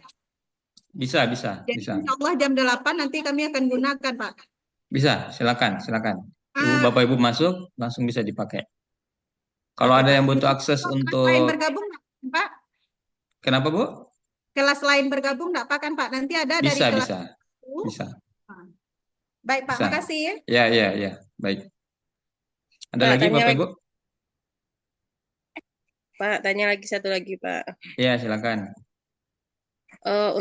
Bisa. Jadi insya Allah jam 8 nanti kami akan gunakan Pak. Bisa, silakan. Bapak Ibu masuk, langsung bisa dipakai. Kalau ada yang butuh akses untuk... Kelas lain bergabung nggak, Pak? Kenapa, Bu? Kelas lain bergabung nggak Pak kan Pak? Nanti ada dari kelas... Bisa. Baik Pak, Bisa. makasih ya. Ya. Baik. Ada Pak, lagi Bapak Ibu? Pak, tanya lagi satu lagi, Pak. Ya, silakan.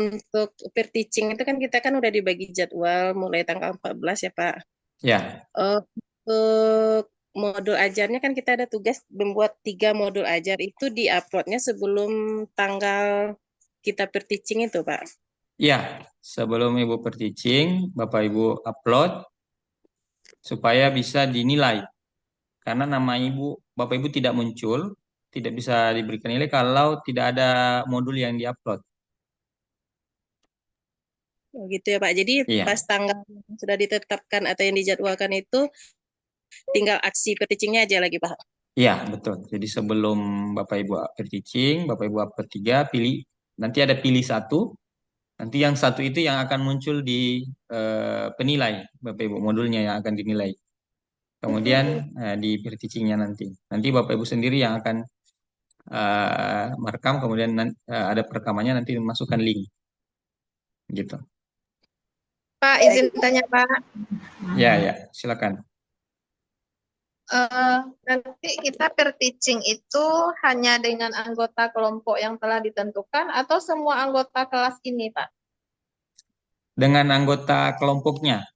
Untuk peer teaching itu kan kita kan udah dibagi jadwal mulai tanggal 14 ya, Pak. Ya. Untuk modul ajarnya kan kita ada tugas membuat 3 modul ajar, itu di-uploadnya sebelum tanggal kita peer teaching itu, Pak. Ya, sebelum Ibu peer teaching, Bapak Ibu upload supaya bisa dinilai. Karena nama Bapak Ibu tidak muncul, tidak bisa diberikan nilai kalau tidak ada modul yang diupload. Gitu ya Pak. Jadi pas tanggal yang sudah ditetapkan atau yang dijadwalkan itu tinggal aksi peer teaching-nya aja lagi Pak. Iya, betul. Jadi sebelum Bapak Ibu teaching, Bapak Ibu upload 3, pilih nanti ada pilih satu. Nanti yang satu itu yang akan muncul di penilai, Bapak Ibu, modulnya yang akan dinilai. Kemudian di teachingnya nanti. Nanti Bapak Ibu sendiri yang akan merekam, kemudian ada perekamannya nanti dimasukkan link. Gitu. Pak, izin tanya Pak. Ya, silakan. Nanti kita per teaching itu hanya dengan anggota kelompok yang telah ditentukan atau semua anggota kelas ini, Pak? Dengan anggota kelompoknya.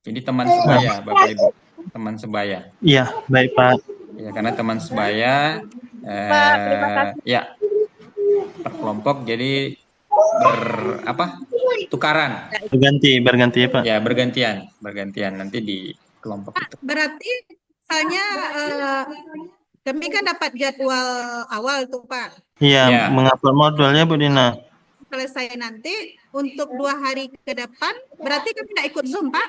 Jadi teman sebaya, Bapak Ibu. Teman sebaya. Iya, baik Pak. Ya, karena teman sebaya Pak, terima kasih. ya per kelompok jadi tukaran. Berganti ya Pak. Ya, bergantian nanti di kelompok itu. Berarti misalnya kami kan dapat jadwal awal tuh Pak. Iya, Ya. mengupload modulnya Bu Dina. Selesai nanti untuk 2 hari ke depan, berarti kami tidak ikut Zoom Pak?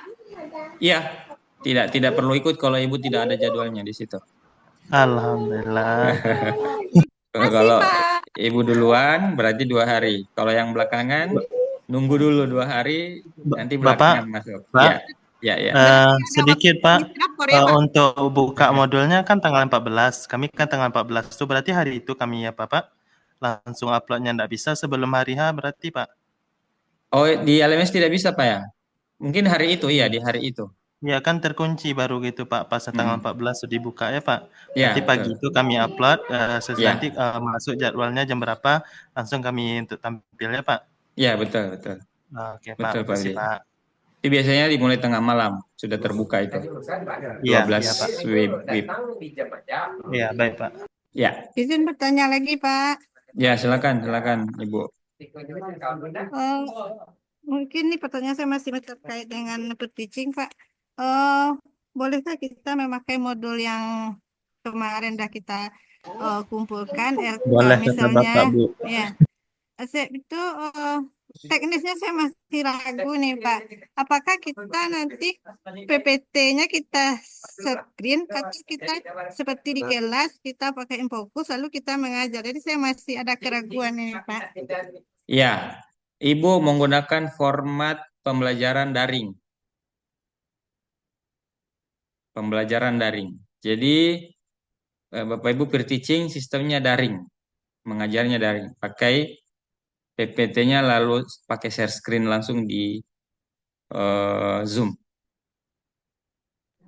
Iya, tidak perlu ikut kalau Ibu tidak ada jadwalnya di situ. Alhamdulillah. Kalau Ibu duluan berarti 2 hari. Kalau yang belakangan nunggu dulu 2 hari, nanti belakangan masuk. Pak, Ya. sedikit Pak, untuk buka modulnya kan tanggal 14. Kami kan tanggal 14 itu berarti hari itu kami ya Pak? Langsung uploadnya enggak bisa sebelum hari H berarti Pak? Oh, di LMS tidak bisa Pak ya? Mungkin hari itu, ya di hari itu. Ya kan terkunci baru gitu Pak, pas tanggal 14 sudah dibuka ya Pak. Ya, Nanti pagi itu kami upload, Ya. nanti masuk jadwalnya jam berapa, langsung kami untuk tampil ya Pak. Ya, betul. Oke Pak, Betul, makasih Pak. Pak. Itu biasanya dimulai tengah malam, sudah terbuka itu. 12 Iya, Pak. WIB. Iya, baik Pak. Ya. Izin bertanya lagi Pak. Ya, silakan Ibu. Mungkin nih pertanyaan saya masih terkait dengan teaching Pak. Bolehkah kita memakai modul yang kemarin dah kita kumpulkan? Boleh kata misalnya, Bapak Bu. ya. Itu teknisnya saya masih ragu nih Pak. Apakah kita nanti PPT-nya kita screen atau kita seperti di kelas kita pakai Infocus lalu kita mengajar. Jadi saya masih ada keraguan nih Pak. Ya, Ibu menggunakan format pembelajaran daring. Jadi Bapak Ibu teaching sistemnya daring. Mengajarnya daring. Pakai PPT-nya lalu pakai share screen langsung di Zoom.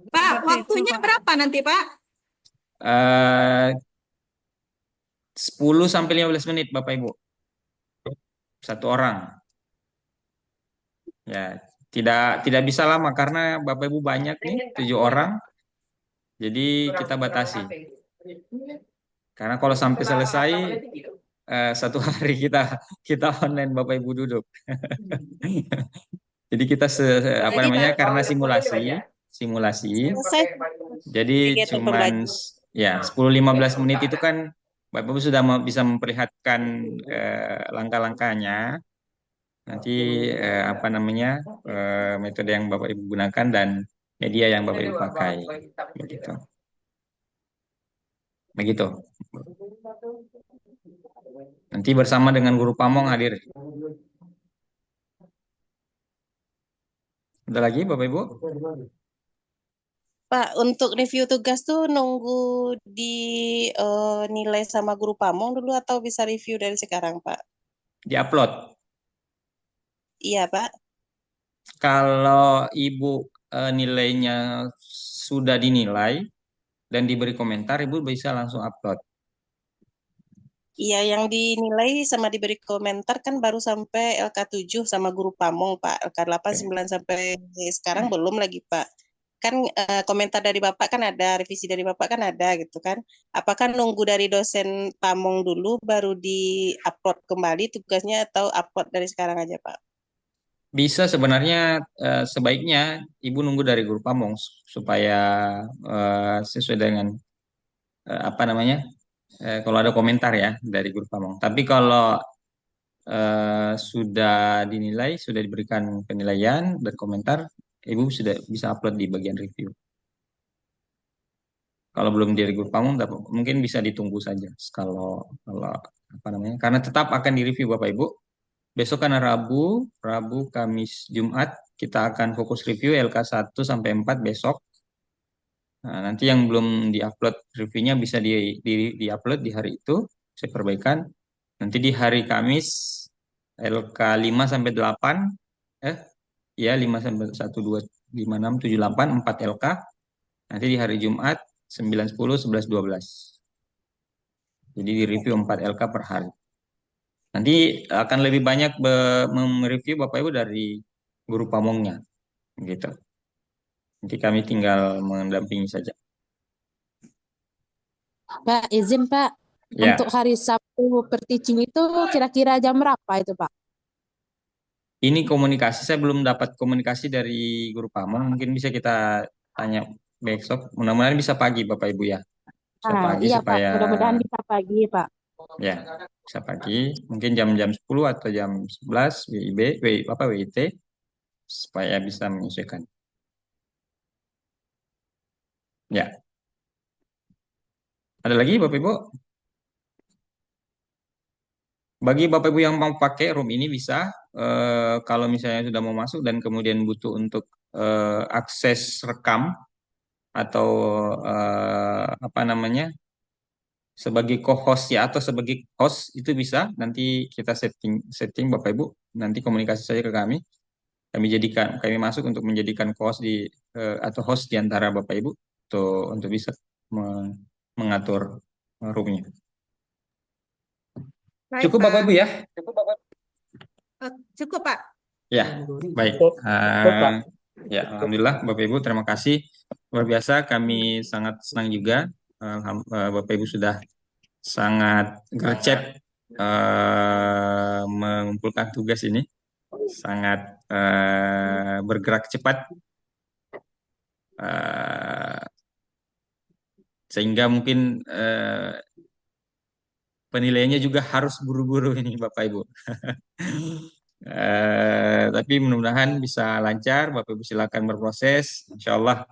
Pak, waktunya berapa nanti Pak? 10 sampai 15 menit Bapak Ibu. Satu orang. Ya, tidak bisa lama karena Bapak Ibu banyak nih, 7 orang. Jadi kita batasi. Karena kalau sampai selesai 1 hari kita online Bapak Ibu duduk. Jadi kita karena simulasi. Jadi cuman 10-15 menit itu kan Bapak Ibu sudah bisa memperlihatkan langkah-langkahnya. Nanti metode yang Bapak Ibu gunakan dan media yang Bapak Ibu pakai. Begitu. Nanti bersama dengan guru Pamong hadir. Ada lagi Bapak Ibu? Pak, untuk review tugas tuh nunggu nilai sama guru Pamong dulu atau bisa review dari sekarang, Pak? Di-upload. Iya, Pak. Kalau Ibu nilainya sudah dinilai dan diberi komentar, Ibu bisa langsung upload. Iya, yang dinilai sama diberi komentar kan baru sampai LK7 sama guru Pamong, Pak. LK8, 9 sampai sekarang belum lagi, Pak. Kan komentar dari Bapak kan ada, revisi dari Bapak kan ada gitu kan. Apakah nunggu dari dosen Pamong dulu baru di-upload kembali tugasnya atau upload dari sekarang aja, Pak? Bisa sebenarnya sebaiknya Ibu nunggu dari guru Pamong supaya sesuai dengan kalau ada komentar ya dari guru Pamong. Tapi kalau sudah dinilai, sudah diberikan penilaian dan komentar, Ibu sudah bisa upload di bagian review. Kalau belum di guru pamong, mungkin bisa ditunggu saja. Kalau apa namanya? Karena tetap akan direview Bapak Ibu. Besok karena Rabu, Kamis, Jumat kita akan fokus review LK 1 sampai 4 besok. Nah, nanti yang belum diupload reviewnya bisa diupload di hari itu, saya perbaikan. Nanti di hari Kamis LK 5 sampai 8 ya 5 sampai 1 2 5 6 7 8 4 LK. Nanti di hari Jumat 9 10 11 12. Jadi di review 4 LK per hari. Nanti akan lebih banyak mereview Bapak Ibu dari guru pamongnya gitu. Nanti kami tinggal mendampingi saja. Pak, izin Pak. Ya. Untuk hari Sabtu per teaching itu kira-kira jam berapa itu Pak? Ini komunikasi, saya belum dapat komunikasi dari guru pamong. Mungkin bisa kita tanya besok. Mudah-mudahan bisa pagi Bapak Ibu ya. Bisa pagi Iya supaya Pak, mudah-mudahan bisa pagi Pak. ya bisa pagi. Mungkin jam-jam 10 atau jam 11 WIT supaya bisa menyesuaikan. Ya. Ada lagi Bapak Ibu? Bagi Bapak Ibu yang mau pakai room ini bisa, kalau misalnya sudah mau masuk dan kemudian butuh untuk akses rekam atau apa namanya sebagai co-host ya atau sebagai host itu bisa. Nanti kita setting Bapak Ibu, nanti komunikasi saja ke kami. Kami masuk untuk menjadikan host atau host di antara Bapak Ibu untuk bisa mengatur roomnya. Baik, Cukup Bapak Ibu ya? Cukup Pak. Ya, baik. Ya, Alhamdulillah Bapak Ibu, terima kasih. Luar biasa, kami sangat senang juga Bapak Ibu sudah sangat gercep mengumpulkan tugas ini, sangat bergerak cepat, sehingga mungkin penilaiannya juga harus buru-buru ini Bapak Ibu. Tapi mudah-mudahan bisa lancar, Bapak Ibu silakan berproses, Insya Allah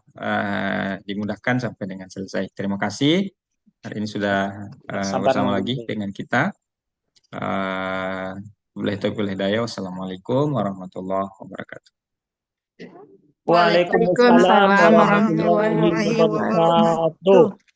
dimudahkan sampai dengan selesai. Terima kasih. Hari ini sudah bersama lagi dengan kita. Wassalamualaikum warahmatullahi wabarakatuh. Waalaikumsalam warahmatullahi wabarakatuh.